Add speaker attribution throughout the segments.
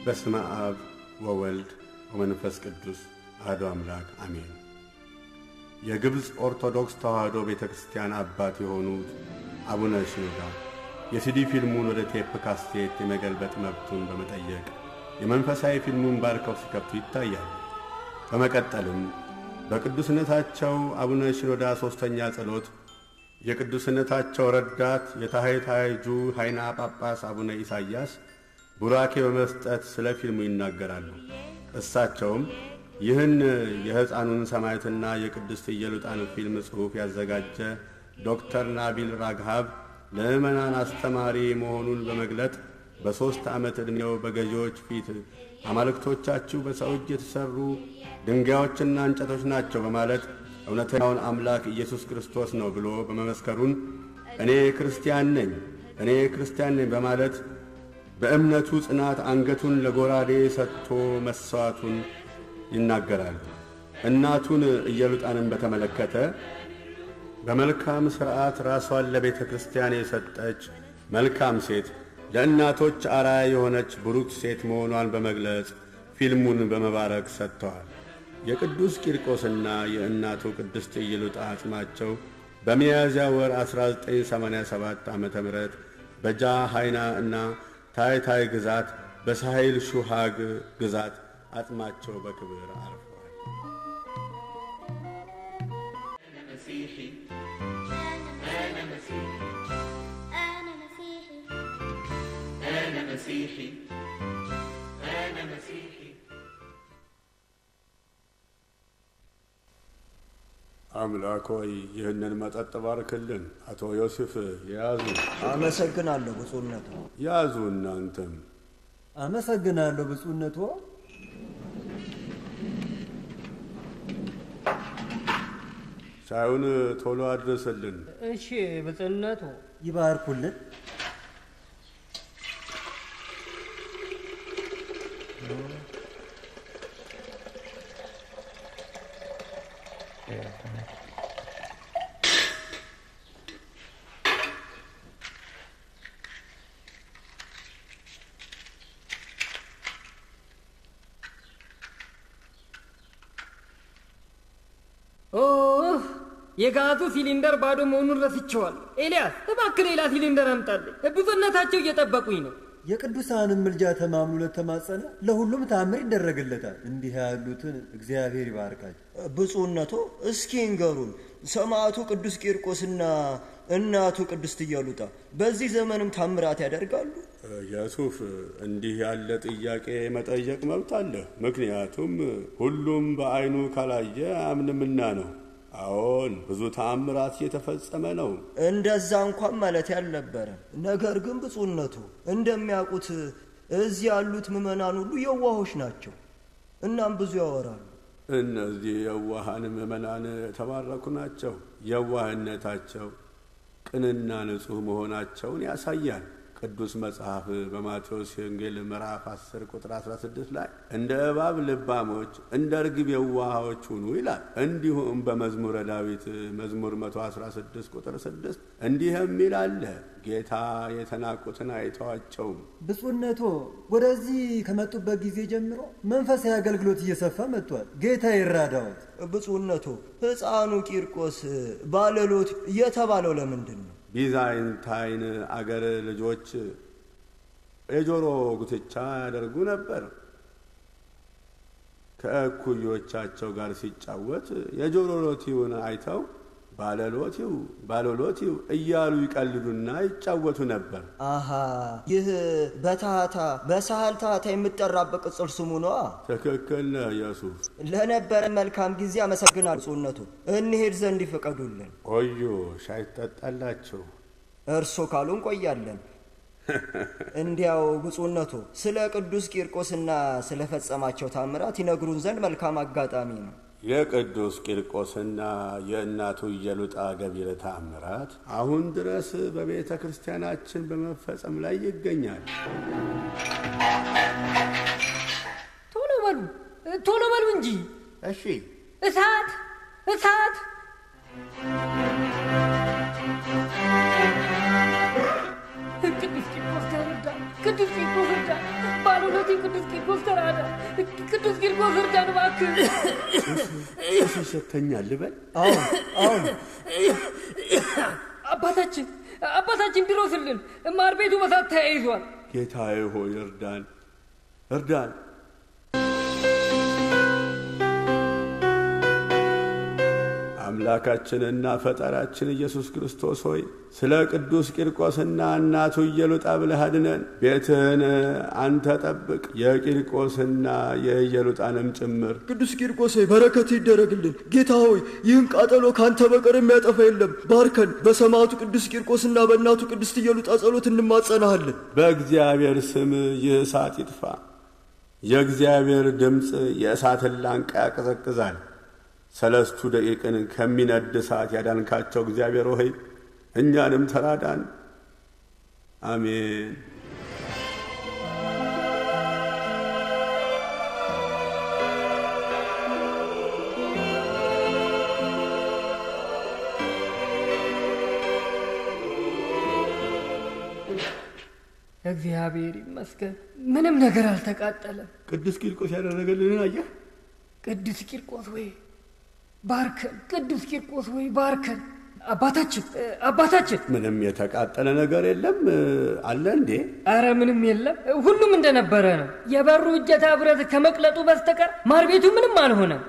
Speaker 1: በስመ አብ ወወልድ ወመንፈስ ቅዱስ አሐዱ አምላክ አሜን። የግብፅ ኦርቶዶክስ ተዋሕዶ ቤተ ክርስቲያን አባት የሆኑት አቡነ ሽኖዳ የሲዲ ፊልሙን ወደ ቴፕ ካሴት የመገልበጥ መብቱን በመጠየቅ የመንፈሳዊ ፊልሙን ባርከው ሲከፍቱ ይታያል። በመቀጠልም በቅዱስነታቸው አቡነ ሽኖዳ ሦስተኛ ጸሎት የቅዱስነታቸው ረዳት የታሕታይጁ ኃይና ጳጳስ አቡነ ኢሳይያስ ቡራኬ በመስጠት ስለ ፊልሙ ይናገራሉ። እሳቸውም ይህን የሕፃኑን ሰማዕትና የቅድስት ኢየሉጣን ፊልም ጽሑፍ ያዘጋጀ ዶክተር ናቢል ራግሃብ ለምዕመናን አስተማሪ መሆኑን በመግለጥ በ3 ዓመት ዕድሜው በገዢዎች ፊት አማልክቶቻችሁ በሰው እጅ የተሠሩ ድንጋዮችና እንጨቶች ናቸው በማለት እውነተኛውን አምላክ ኢየሱስ ክርስቶስ ነው ብሎ በመመስከሩን እኔ ክርስቲያን ነኝ በማለት በእምነቱ ጽናት አንገቱን ለጎራዴ ሰጥቶ መሥዋዕቱን ይናገራል። እናቱን ኢየሉጣንን በተመለከተ በመልካም ሥርዓት ራሷን ለቤተ ክርስቲያን የሰጠች መልካም ሴት፣ ለእናቶች አርአያ የሆነች ብሩክ ሴት መሆኗን በመግለጽ ፊልሙን በመባረክ ሰጥተዋል። የቅዱስ ቂርቆስና የእናቱ ቅድስት ኢየሉጣ አጽማቸው በሚያዝያ ወር 1987 ዓ.ም በጃ ኃይና እና ታሕታይ ግዛት በሳሂል ሹሃግ ግዛት አጽማቸው በክብር አርፈዋል። አምላክ ሆይ ይህንን መጠጥ ባርክልን። አቶ ዮሴፍ ያዙ።
Speaker 2: አመሰግናለሁ ብፁዕነቶ።
Speaker 1: ያዙ። እናንተም
Speaker 2: አመሰግናለሁ ብፁዕነቶ።
Speaker 1: ሻዩን ቶሎ አድርስልን።
Speaker 3: እሺ ብፁዕነቶ።
Speaker 2: ይባርኩልን።
Speaker 3: የጋዙ ሲሊንደር ባዶ መሆኑን ረስቼዋለሁ። ኤልያስ እባክህ ሌላ ሲሊንደር አምጣልኝ። ብፁዕነታቸው እየጠበቁኝ ነው።
Speaker 2: የቅዱሳንን ምልጃ ተማምኖ ለተማጸነ ለሁሉም ታምር ይደረግለታል። እንዲህ ያሉትን እግዚአብሔር ይባርካቸው።
Speaker 4: ብፁዕነቶ እስኪ እንገሩን፣ ሰማዕቱ ቅዱስ ቂርቆስና እናቱ ቅድስት ኢየሉጣ በዚህ ዘመንም ታምራት ያደርጋሉ?
Speaker 1: የሱፍ እንዲህ ያለ ጥያቄ መጠየቅ መብት አለ። ምክንያቱም ሁሉም በዓይኑ ካላየ አያምንምና ነው። አዎን ብዙ ተአምራት እየተፈጸመ ነው።
Speaker 4: እንደዛ እንኳን ማለት ያልነበረም። ነገር ግን ብፁዕነቱ እንደሚያውቁት እዚህ ያሉት ምዕመናን ሁሉ የዋሆች ናቸው። እናም ብዙ ያወራሉ።
Speaker 1: እነዚህ የዋሃን ምዕመናን የተባረኩ ናቸው። የዋህነታቸው ቅንና ንጹሕ መሆናቸውን ያሳያል። ቅዱስ መጽሐፍ በማቴዎስ ወንጌል ምዕራፍ 10 ቁጥር 16 ላይ እንደ እባብ ልባሞች እንደ ርግብ የዋሃዎች ሁኑ ይላል። እንዲሁም በመዝሙረ ዳዊት መዝሙር 116 ቁጥር 6 እንዲህም ይላል፣ ጌታ የተናቁትን አይተዋቸውም።
Speaker 2: ብፁዕነቶ ወደዚህ ከመጡበት ጊዜ ጀምሮ መንፈሳዊ አገልግሎት እየሰፋ መጥቷል። ጌታ ይራዳዎት።
Speaker 4: ብፁዕነቶ ሕፃኑ ቂርቆስ ባለሎት የተባለው ለምንድን ነው?
Speaker 1: ቢዛይንታይን አገር ልጆች የጆሮ ጉትቻ ያደርጉ ነበር። ከእኩዮቻቸው ጋር ሲጫወት የጆሮ ሎቲውን አይተው ባለሎቲው እያሉ ይቀልዱና ይጫወቱ ነበር።
Speaker 4: አሃ ይህ በሳህል ታህታ የምጠራበት ቅጽል ስሙ ነዋ።
Speaker 1: ትክክል ነህ ኢየሱስ።
Speaker 4: ለነበረ መልካም ጊዜ አመሰግናለሁ ብፁዕነቱ። እንሄድ ዘንድ ይፈቀዱልን።
Speaker 1: ቆዩ፣ ሻይ ትጠጣላችሁ።
Speaker 4: እርሶ ካሉ እንቆያለን። እንዲያው ብፁዕነቱ ስለ ቅዱስ ቂርቆስና ስለ ፈጸማቸው ታምራት ይነግሩን ዘንድ መልካም አጋጣሚ ነው።
Speaker 1: የቅዱስ ቂርቆስና የእናቱ ኢየሉጣ ገቢረ ተአምራት አሁን ድረስ በቤተ ክርስቲያናችን በመፈጸም ላይ ይገኛል።
Speaker 3: ቶሎ በሉ እንጂ።
Speaker 1: እሺ።
Speaker 3: እሳት! ቅዱስ ቂርቆስ ተረዳ። ቅዱስ ቂርቆስ እርዳን። ባለውለቴ ቅዱስ ቂርቆስ ተራዳን። ቅዱስ ቂርቆስ እርዳን እባክህ።
Speaker 1: እሱ ሰጥተኛል ልበል?
Speaker 2: አሁን
Speaker 3: አባታችን ድረስልን። ማር ቤቱ በሳት ተያይዟል።
Speaker 1: ጌታዬ ሆይ እርዳን። አምላካችንና ፈጣሪያችን ኢየሱስ ክርስቶስ ሆይ ስለ ቅዱስ ቂርቆስና እናቱ ኢየሉጣ ብለህ አድነን። ቤትህን አንተ ጠብቅ፣ የቂርቆስና የኢየሉጣንም ጭምር።
Speaker 4: ቅዱስ ቂርቆስ ሆይ በረከት ይደረግልን። ጌታ ሆይ ይህን ቃጠሎ ካንተ በቀር የሚያጠፋ የለም። ባርከን። በሰማዕቱ ቅዱስ ቂርቆስና በእናቱ ቅድስት ኢየሉጣ ጸሎት እንማጸናሃለን።
Speaker 1: በእግዚአብሔር ስም ይህ እሳት ይጥፋ። የእግዚአብሔር ድምፅ የእሳትን ላንቃ ያቀዘቅዛል። 3 ደቂቅን ከሚነድ እሳት ያዳንካቸው እግዚአብሔር ሆይ እኛንም ተራዳን። አሜን።
Speaker 3: እግዚአብሔር ይመስገን፣ ምንም ነገር አልተቃጠለም።
Speaker 1: ቅዱስ ቂርቆስ ያደረገልንን አየህ?
Speaker 3: ቅዱስ ቂርቆስ ወይ ባርከን። ቅዱስ ቂርቆስ ወይ ባርከን። አባታችን
Speaker 1: ምንም የተቃጠለ ነገር የለም አለ እንዴ?
Speaker 3: አረ ምንም የለም፣ ሁሉም እንደነበረ ነው። የበሩ እጀታ ብረት ከመቅለጡ በስተቀር ማር ቤቱ ምንም አልሆነም።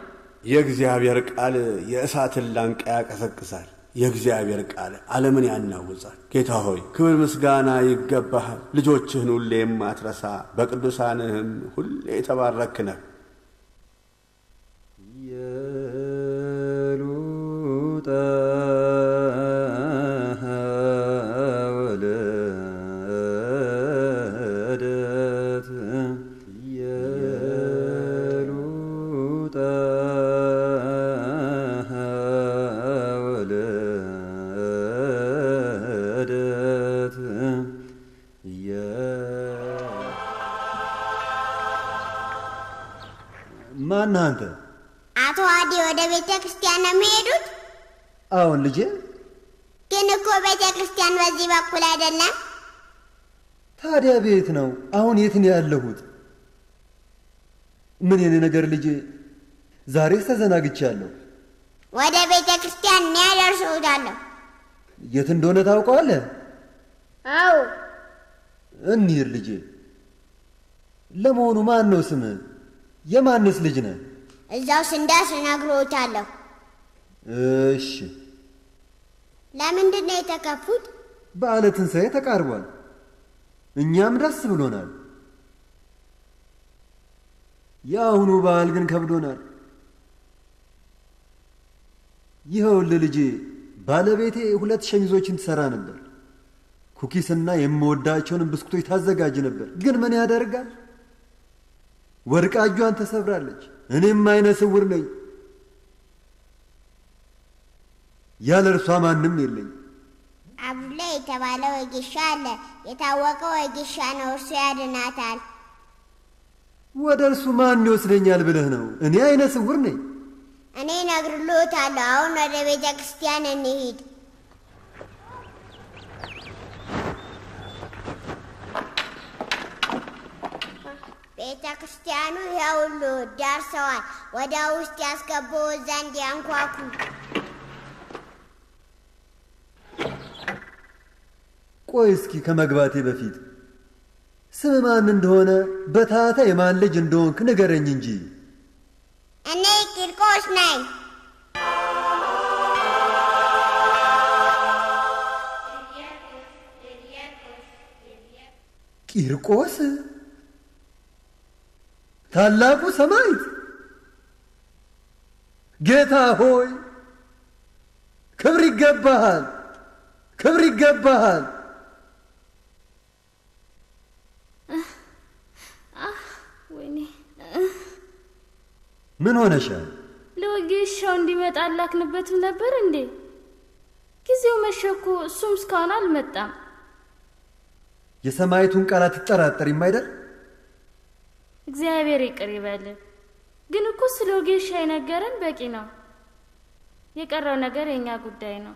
Speaker 1: የእግዚአብሔር ቃል የእሳትን ላንቃ ያቀሰቅሳል። የእግዚአብሔር ቃል ዓለምን ያናውጻል። ጌታ ሆይ ክብር ምስጋና ይገባሃል። ልጆችህን ሁሌ የማትረሳ በቅዱሳንህም ሁሌ የተባረክ ነህ።
Speaker 2: ማን አንተ?
Speaker 5: አቶ አዲ ወደ ቤተ ክርስቲያን ነው የሚሄዱት?
Speaker 2: አሁን ልጄ።
Speaker 5: ግን እኮ ቤተ ክርስቲያን በዚህ በኩል አይደለም።
Speaker 2: ታዲያ ቤት ነው። አሁን የት ነው ያለሁት? ምን የኔ ነገር ልጄ፣ ዛሬስ ተዘናግቻለሁ።
Speaker 5: ወደ ቤተ ክርስቲያን እኔ ያደርሰውታለሁ።
Speaker 2: የት እንደሆነ ታውቀዋለህ?
Speaker 5: አዎ።
Speaker 2: እንሂድ ልጄ። ለመሆኑ ማን ነው ስምህ? የማንስ ልጅ ነህ?
Speaker 5: እዛው ስንደርስ እነግርዎታለሁ።
Speaker 2: እሺ።
Speaker 5: ለምንድን ነው የተከፉት?
Speaker 2: በዓለ ትንሣኤ ተቃርቧል። እኛም ደስ ብሎናል። የአሁኑ በዓል ግን ከብዶናል። ይኸውልህ ልጄ፣ ባለቤቴ 2 ሸሚዞችን ትሠራ ነበር። ኩኪስና የምወዳቸውን ብስኩቶች ታዘጋጅ ነበር። ግን ምን ያደርጋል፣ ወድቃ እጇን ተሰብራለች። እኔም አይነ ስውር ነኝ። ያለ እርሷ ማንም የለኝ።
Speaker 5: አቡላ የተባለ ወጌሻ አለ። የታወቀ ወጌሻ ነው። እርሱ ያድናታል።
Speaker 2: ወደ እርሱ ማን ይወስደኛል ብለህ ነው? እኔ አይነ ስውር ነኝ።
Speaker 5: እኔ እነግርልዎታለሁ። አሁን ወደ ቤተ ክርስቲያን እንሂድ። ቤተ ክርስቲያኑ ይኸውሉ ደርሰዋል። ወደ ውስጥ ያስገቡዎ ዘንድ ያንኳኩ።
Speaker 2: ቆይ እስኪ ከመግባቴ በፊት ስም ማን እንደሆነ በታታ የማን ልጅ እንደሆንክ ንገረኝ እንጂ።
Speaker 5: እኔ ቂርቆስ ነኝ።
Speaker 2: ቂርቆስ? ታላቁ ሰማዕት? ጌታ ሆይ ክብር ይገባሃል፣ ክብር ይገባሃል።
Speaker 6: ወይኔ
Speaker 2: ምን ሆነሻል?
Speaker 6: ለወጌሻው እንዲመጣ አላክንበትም ነበር እንዴ? ጊዜው መሸኮ፣ እሱም እስካሁን አልመጣም።
Speaker 2: የሰማዕቱን ቃል አትጠራጠሪም አይደል?
Speaker 6: እግዚአብሔር ይቅር ይበልን። ግን እኮ ስለ ወጌሻ የነገረን በቂ ነው። የቀረው ነገር የኛ ጉዳይ ነው።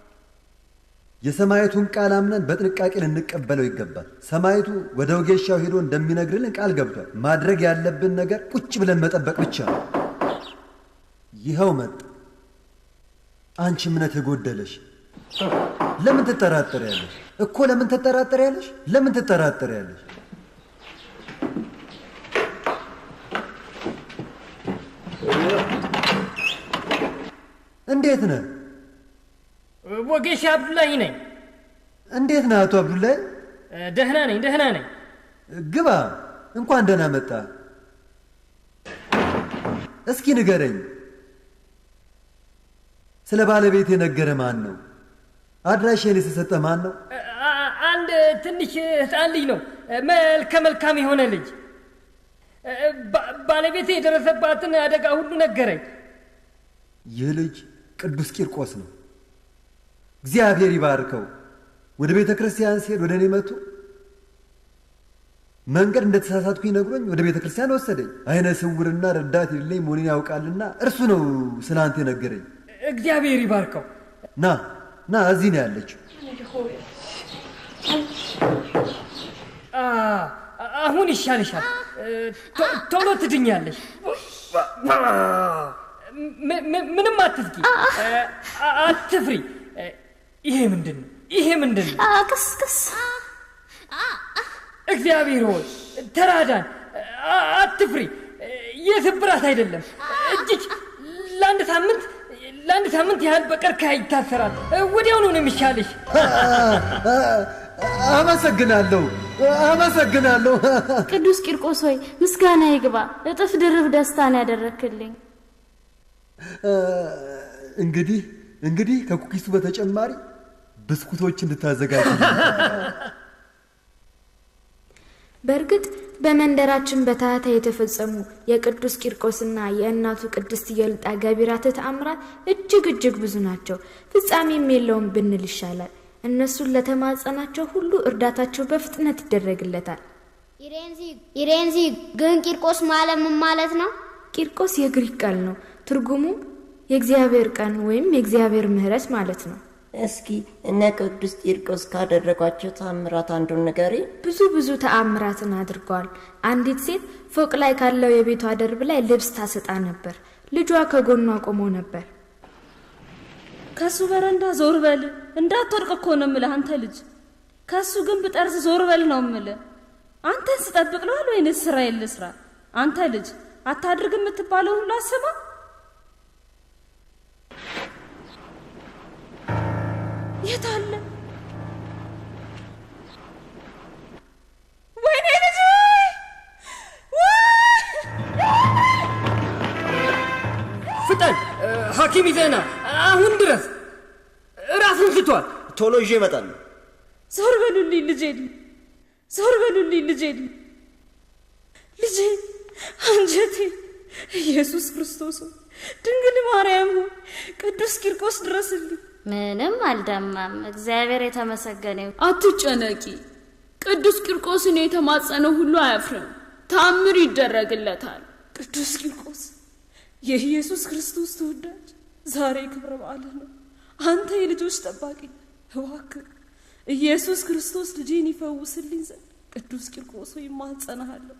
Speaker 2: የሰማይቱን ቃል አምነን በጥንቃቄ ልንቀበለው ይገባል። ሰማይቱ ወደ ወጌሻው ሄዶ እንደሚነግርልን ቃል ገብቷል። ማድረግ ያለብን ነገር ቁጭ ብለን መጠበቅ ብቻ ነው። ይኸው መጣ። አንቺ እምነት የጎደለሽ ለምን ትጠራጠሪያለሽ? እኮ ለምን ትጠራጠሪያለሽ? ለምን ትጠራጠሪያለሽ? እንዴት ነህ?
Speaker 3: ወጌሻ አብዱላሂ ነኝ።
Speaker 2: እንዴት ነህ አቶ አብዱላሂ?
Speaker 3: ደህና ነኝ።
Speaker 2: ግባ። እንኳን ደህና መጣ። እስኪ ንገረኝ፣ ስለ ባለቤት የነገረ ማን ነው? አድራሻዬን የተሰጠ ማን ነው?
Speaker 3: አንድ ትንሽ ሕፃን ልጅ ነው፣ መልከ መልካም የሆነ ልጅ። ባለቤቴ የደረሰባትን አደጋ ሁሉ ነገረኝ።
Speaker 2: ይህ ልጅ ቅዱስ ቂርቆስ ነው። እግዚአብሔር ይባርከው። ወደ ቤተ ክርስቲያን ሲሄድ ወደ እኔ መጥቶ መንገድ እንደተሳሳትኩኝ ነግሮኝ ወደ ቤተ ክርስቲያን ወሰደኝ። አይነ ስውርና ረዳት የሌለኝ መሆኔን ያውቃልና እርሱ ነው ስለ አንተ የነገረኝ።
Speaker 3: እግዚአብሔር ይባርከው።
Speaker 2: ና እዚህ ነው ያለችው።
Speaker 3: አሁን ይሻልሻል፣ ቶሎ ትድኛለሽ። ምንም አትዝጊ፣ አትፍሪ። ይሄ ምንድን ነው?
Speaker 6: ቅስቅስ።
Speaker 3: እግዚአብሔር ሆይ ተራዳን፣ አትፍሪ። ይህ ስብራት አይደለም። እጅግ ለአንድ ሳምንት ያህል በቀርከሃ ይታሰራል። ወዲያውኑ ነው የሚሻልሽ።
Speaker 2: አመሰግናለሁ።
Speaker 6: ቅዱስ ቂርቆስ ሆይ ምስጋና ይግባ። እጥፍ ድርብ ደስታን ያደረክልኝ።
Speaker 2: እንግዲህ ከኩኪሱ በተጨማሪ ብስኩቶች እንድታዘጋጅ።
Speaker 7: በእርግጥ በመንደራችን በታህታ የተፈጸሙ የቅዱስ ቂርቆስና የእናቱ ቅድስት ኢየሉጣ ገቢራተ ተአምራት እጅግ ብዙ ናቸው። ፍጻሜም የለውም ብንል ይሻላል። እነሱን ለተማጸናቸው ሁሉ እርዳታቸው በፍጥነት ይደረግለታል።
Speaker 5: ኢሬንዚ ግን ቂርቆስ ማለት ምን ማለት ነው?
Speaker 7: ቂርቆስ የግሪክ ቃል ነው። ትርጉሙም የእግዚአብሔር ቀን ወይም የእግዚአብሔር ምሕረት ማለት ነው።
Speaker 4: እስኪ እነ ቅዱስ ቂርቆስ ካደረጓቸው ተአምራት አንዱን ንገሪ።
Speaker 7: ብዙ ተአምራትን አድርገዋል። አንዲት ሴት ፎቅ ላይ ካለው የቤቷ ደርብ ላይ ልብስ ታሰጣ ነበር። ልጇ ከጎኗ ቆሞ ነበር።
Speaker 6: ከሱ በረንዳ ዞር በል እንዳትወድቅ እኮ ነው የምልህ አንተ ልጅ። ከሱ ግንብ ጠርዝ ዞር በል ነው የምልህ። አንተን ስጠብቅ ነው ወይንስ ስራዬን ልስራ? አንተ ልጅ አታድርግ የምትባለው ሁሉ አሰማ። የት አለ? ወይኔ ልጅ!
Speaker 3: ፍጠን! ሐኪም ይዘና አሁን ድረስ ራሱን ስቷል።
Speaker 4: ቶሎ ይዤ እመጣለሁ።
Speaker 6: ዞር በሉልኝ ልጄ! ልጄ አንጀቴ! ኢየሱስ ክርስቶስ ድንግል ማርያም ቅዱስ ቂርቆስ ድረስልኝ። ምንም አልደማም። እግዚአብሔር የተመሰገነ ይሁን።
Speaker 8: አትጨነቂ። ቅዱስ ቂርቆስን የተማጸነው ሁሉ አያፍርም፣ ታምር ይደረግለታል።
Speaker 6: ቅዱስ ቂርቆስ የኢየሱስ ክርስቶስ ተወዳጅ፣ ዛሬ ክብረ በዓል ነው። አንተ የልጆች ጠባቂ፣ እባክህ ኢየሱስ ክርስቶስ ልጄን ይፈውስልኝ ዘንድ ቅዱስ ቂርቆስ ሆይ እማጸንሃለሁ።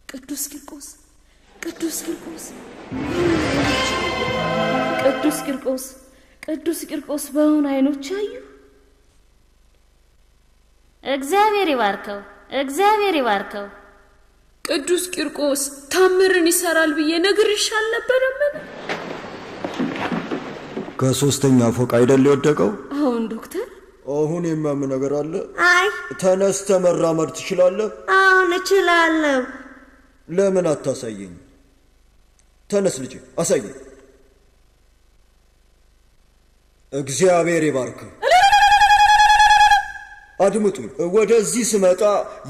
Speaker 6: ቅዱስ ቂርቆስ ቅዱስ ቂርቆስ በእውን አይኖች ያዩ።
Speaker 7: እግዚአብሔር ይባርከው።
Speaker 8: ቅዱስ ቂርቆስ ታምርን ይሰራል ብዬ ነግሬሽ አልነበረምን?
Speaker 4: ከሶስተኛ ፎቅ አይደል የወደቀው?
Speaker 6: አሁን ዶክተር፣
Speaker 4: አሁን የሚያም ነገር አለ?
Speaker 5: አይ
Speaker 4: ተነስተ መራመድ ትችላለህ?
Speaker 5: አሁን እችላለሁ።
Speaker 4: ለምን አታሳየኝ? ተነስ ልጄ፣ አሳየኝ። እግዚአብሔር ይባርክ። አድምጡኝ። ወደዚህ ስመጣ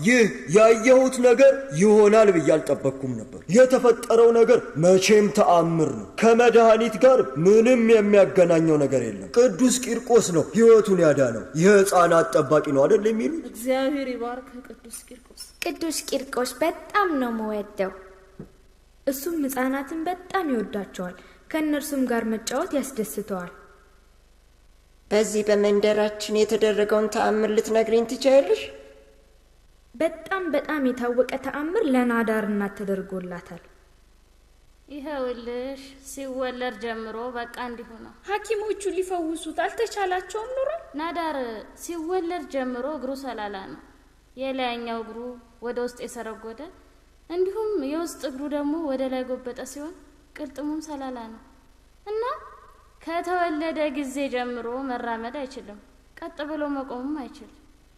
Speaker 4: ይህ ያየሁት ነገር ይሆናል ብዬ አልጠበቅኩም ነበር። የተፈጠረው ነገር መቼም ተአምር ነው። ከመድኃኒት ጋር ምንም የሚያገናኘው ነገር የለም። ቅዱስ ቂርቆስ ነው ሕይወቱን ያዳነው። የሕፃናት ጠባቂ ነው አይደል የሚሉት?
Speaker 6: እግዚአብሔር ይባርክ
Speaker 7: ቅዱስ ቂርቆስ በጣም ነው የምወደው። እሱም ሕፃናትን በጣም ይወዳቸዋል። ከእነርሱም ጋር መጫወት ያስደስተዋል።
Speaker 9: በዚህ በመንደራችን የተደረገውን ተአምር ልትነግሪኝ ትችያለሽ?
Speaker 7: በጣም የታወቀ ተአምር ለናዳር እናት ተደርጎላታል።
Speaker 10: ይኸውልሽ ሲወለድ ጀምሮ በቃ እንዲሁ ነው።
Speaker 8: ሐኪሞቹ ሊፈውሱት አልተቻላቸውም ኑሯል።
Speaker 10: ናዳር ሲወለድ ጀምሮ እግሩ ሰላላ ነው። የላይኛው እግሩ ወደ ውስጥ የሰረጎደ እንዲሁም የውስጥ እግሩ ደግሞ ወደ ላይ ጎበጠ ሲሆን ቅልጥሙም ሰላላ ነው እና ከተወለደ ጊዜ ጀምሮ መራመድ አይችልም። ቀጥ ብሎ መቆምም አይችልም።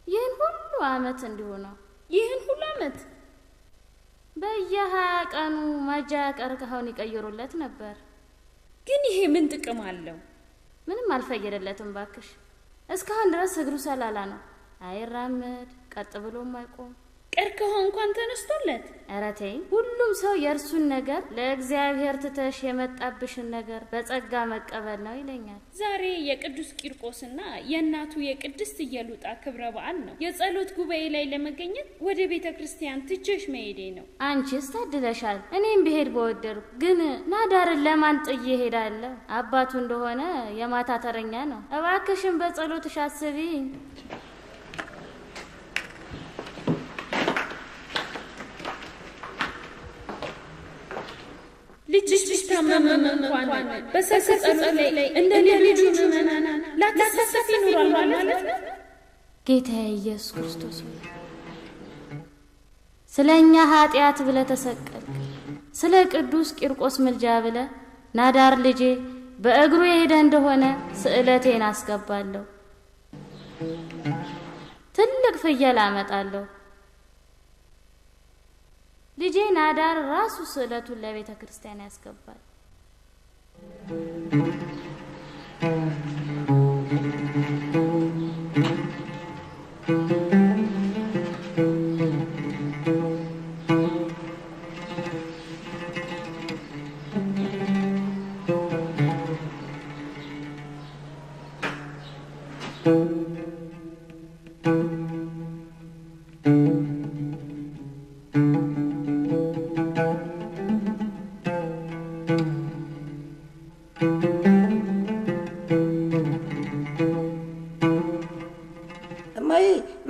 Speaker 10: ይህን ሁሉ ዓመት እንዲሁ ነው።
Speaker 8: ይህን ሁሉ ዓመት
Speaker 10: በየ20 ቀኑ ማጃ ቀርከሃውን ይቀይሩለት ነበር።
Speaker 8: ግን ይሄ ምን ጥቅም አለው?
Speaker 10: ምንም አልፈየደለትም ባክሽ። እስካሁን ድረስ እግሩ ሰላላ ነው። አይራመድ፣ ቀጥ ብሎም አይቆም።
Speaker 8: ቀርከሃው እንኳን ተነስቶለት።
Speaker 10: ኧረ ተይ፣ ሁሉም ሰው የእርሱን ነገር ለእግዚአብሔር ትተሽ የመጣብሽን ነገር በጸጋ መቀበል ነው ይለኛል።
Speaker 8: ዛሬ የቅዱስ ቂርቆስና የእናቱ የቅድስት ኢየሉጣ ክብረ በዓል ነው። የጸሎት ጉባኤ ላይ ለመገኘት ወደ ቤተ ክርስቲያን ትቼሽ መሄዴ ነው።
Speaker 10: አንቺስ ታድለሻል። እኔም ብሄድ በወደድኩ፣ ግን ናዳርን ለማን ጥዬ ሄዳለሁ? አባቱ እንደሆነ የማታ ተረኛ ነው። እባክሽን በጸሎትሽ አስቢኝ።
Speaker 8: ልጅሽ ቢታመም እንኳን በሰርክ ጸሎት ላይ እንደ ሌሎቹ ምዕመናን ላትሳተፊ ይኖራል ማለት ነው።
Speaker 10: ጌታዬ ኢየሱስ ክርስቶስ ስለኛ ኃጢአት ብለህ ተሰቀልክ። ስለ ቅዱስ ቂርቆስ ምልጃ ብለህ ናዳር ልጄ በእግሩ የሄደ እንደሆነ ስዕለቴን አስገባለሁ። ትልቅ ፍየል አመጣለሁ። ልጄ ናዳር ራሱ ስዕለቱን ለቤተ ክርስቲያን ያስገባል።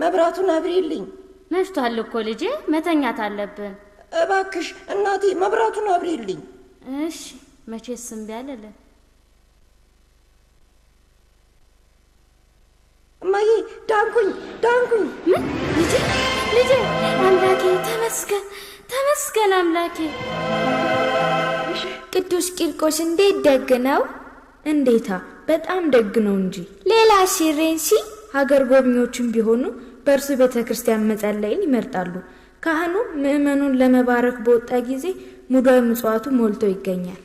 Speaker 9: መብራቱን አብሪልኝ።
Speaker 10: መሽቷል እኮ ልጄ፣ መተኛት አለብን።
Speaker 9: እባክሽ እናቴ መብራቱን አብሪልኝ።
Speaker 10: እሺ፣ መቼስ እምቢ አልልም።
Speaker 9: እማዬ ዳንኩኝ።
Speaker 10: ምን? ልጄ አምላኬ ተመስገን አምላኬ።
Speaker 7: ቅዱስ ቂርቆስ እንዴት ደግ ነው! እንዴታ በጣም ደግ ነው እንጂ። ሌላ ሲሬንሲ ሀገር ጎብኚዎችም ቢሆኑ በእርሱ ቤተ ክርስቲያን መጸለይን ይመርጣሉ። ካህኑ ምእመኑን ለመባረክ በወጣ ጊዜ ሙዳይ ምጽዋቱ ሞልቶ ይገኛል።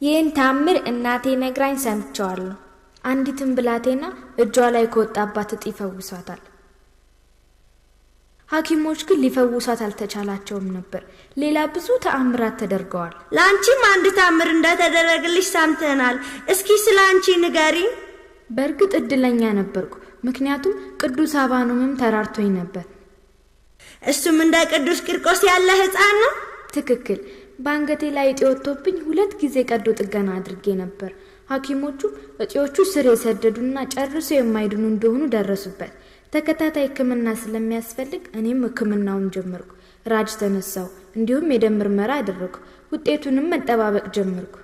Speaker 7: ይህን ታምር እናቴ ነግራኝ ሰምቸዋለሁ። አንዲትም ብላቴና እጇ ላይ ከወጣባት እጢ ይፈውሳታል። ሐኪሞች ግን ሊፈውሳት አልተቻላቸውም ነበር። ሌላ ብዙ ተአምራት ተደርገዋል።
Speaker 5: ላንቺም አንድ ተአምር እንደተደረገልሽ ሰምተናል። እስኪ ስላንቺ ንገሪኝ።
Speaker 7: በእርግጥ እድለኛ ነበርኩ፣ ምክንያቱም ቅዱስ አባኖምም ተራርቶኝ ነበር።
Speaker 5: እሱም እንደ ቅዱስ ቂርቆስ ያለ ሕፃን ነው?
Speaker 7: ትክክል። በአንገቴ ላይ እጢ ወጥቶብኝ 2 ጊዜ ቀዶ ጥገና አድርጌ ነበር። ሐኪሞቹ እጢዎቹ ስር የሰደዱና ጨርሶ የማይድኑ እንደሆኑ ደረሱበት። ተከታታይ ሕክምና ስለሚያስፈልግ እኔም ሕክምናውን ጀመርኩ። ራጅ ተነሳው፣ እንዲሁም የደም ምርመራ አደረኩ። ውጤቱንም መጠባበቅ ጀመርኩ።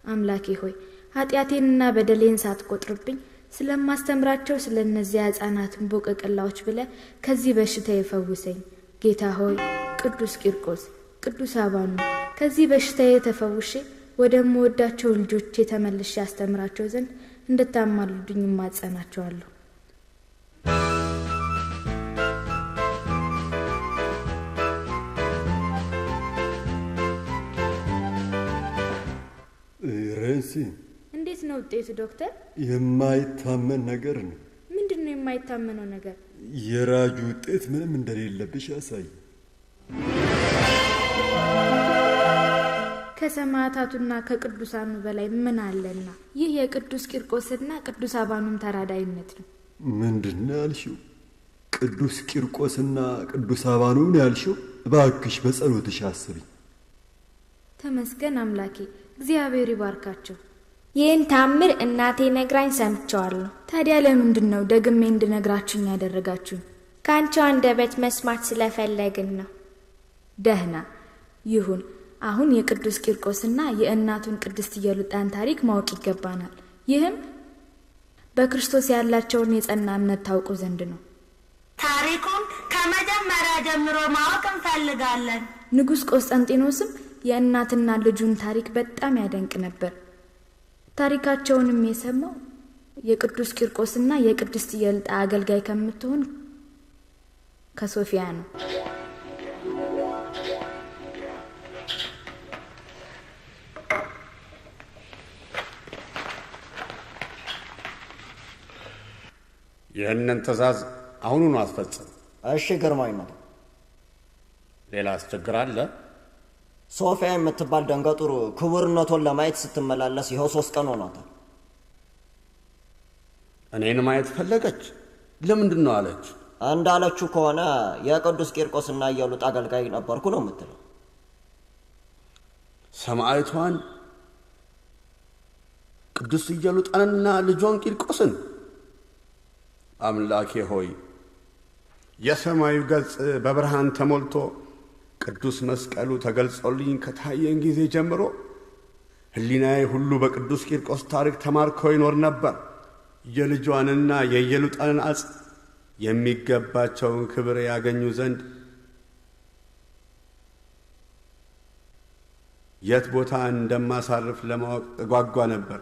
Speaker 7: አምላኬ ሆይ ኃጢአቴንና በደሌን ሳትቆጥርብኝ ስለማስተምራቸው ስለነዚያ ሕፃናትን ቦቀቅላዎች ብለህ ከዚህ በሽታ ይፈውሰኝ። ጌታ ሆይ ቅዱስ ቂርቆስ፣ ቅዱስ አባኑ ከዚህ በሽታ የተፈውሼ ወደምወዳቸው ልጆቼ ተመልሼ ያስተምራቸው ዘንድ እንድታማልዱኝ ማጸናቸዋለሁ።
Speaker 2: ረንሲ፣
Speaker 7: እንዴት ነው ውጤቱ ዶክተር?
Speaker 2: የማይታመን ነገር ነው።
Speaker 7: ምንድነው የማይታመነው ነገር?
Speaker 2: የራጁ ውጤት ምንም እንደሌለብሽ ያሳይ።
Speaker 7: ከሰማዕታቱና ከቅዱሳኑ በላይ ምን አለና? ይህ የቅዱስ ቂርቆስና ቅዱስ አባኑም ተራዳይነት ነው።
Speaker 2: ምንድነው ያልሽው? ቅዱስ ቂርቆስና ቅዱስ አባኑም ያልሽው? እባክሽ በጸሎትሽ አስቢ።
Speaker 7: ተመስገን አምላኬ፣ እግዚአብሔር ይባርካቸው። ይህን ታምር እናቴ ነግራኝ ሰምቸዋለሁ። ታዲያ ለምንድን ነው ደግሜ እንድነግራችሁኝ ያደረጋችሁ? ከአንቺ አንደበት መስማት ስለፈለግን ነው። ደህና ይሁን። አሁን የቅዱስ ቂርቆስና የእናቱን ቅድስት ኢየሉጣን ታሪክ ማወቅ ይገባናል። ይህም በክርስቶስ ያላቸውን የጸና እምነት ታውቁ ዘንድ ነው።
Speaker 11: ታሪኩን ከመጀመሪያ ጀምሮ ማወቅ እንፈልጋለን።
Speaker 7: ንጉሥ ቆስጠንጢኖስም የእናትና ልጁን ታሪክ በጣም ያደንቅ ነበር። ታሪካቸውንም የሰማው የቅዱስ ቂርቆስና የቅድስት ኢየሉጣ አገልጋይ ከምትሆን ከሶፊያ ነው።
Speaker 1: ይህንን ትእዛዝ አሁኑኑ አስፈጽም።
Speaker 4: እሺ ግርማዊነቱ።
Speaker 1: ሌላ አስቸግር አለ?
Speaker 4: ሶፊያ የምትባል ደንገጡር ክቡርነቶን ለማየት ስትመላለስ ይኸው 3 ቀን ሆኗታል።
Speaker 1: እኔን ማየት ፈለገች? ለምንድን ነው አለች?
Speaker 4: እንዳለችው ከሆነ የቅዱስ ቂርቆስና ኢየሉጣ አገልጋይ ነበርኩ ነው የምትለው።
Speaker 1: ሰማዕቷን ቅዱስ ኢየሉጣንና ልጇን ቂርቆስን? አምላኬ ሆይ የሰማዩ ገጽ በብርሃን ተሞልቶ ቅዱስ መስቀሉ ተገልጾልኝ ከታየን ጊዜ ጀምሮ ሕሊናዬ ሁሉ በቅዱስ ቂርቆስ ታሪክ ተማርኮ ይኖር ነበር። የልጇንና የኢየሉጣንን አጽም የሚገባቸውን ክብር ያገኙ ዘንድ የት ቦታ እንደማሳርፍ ለማወቅ እጓጓ ነበር።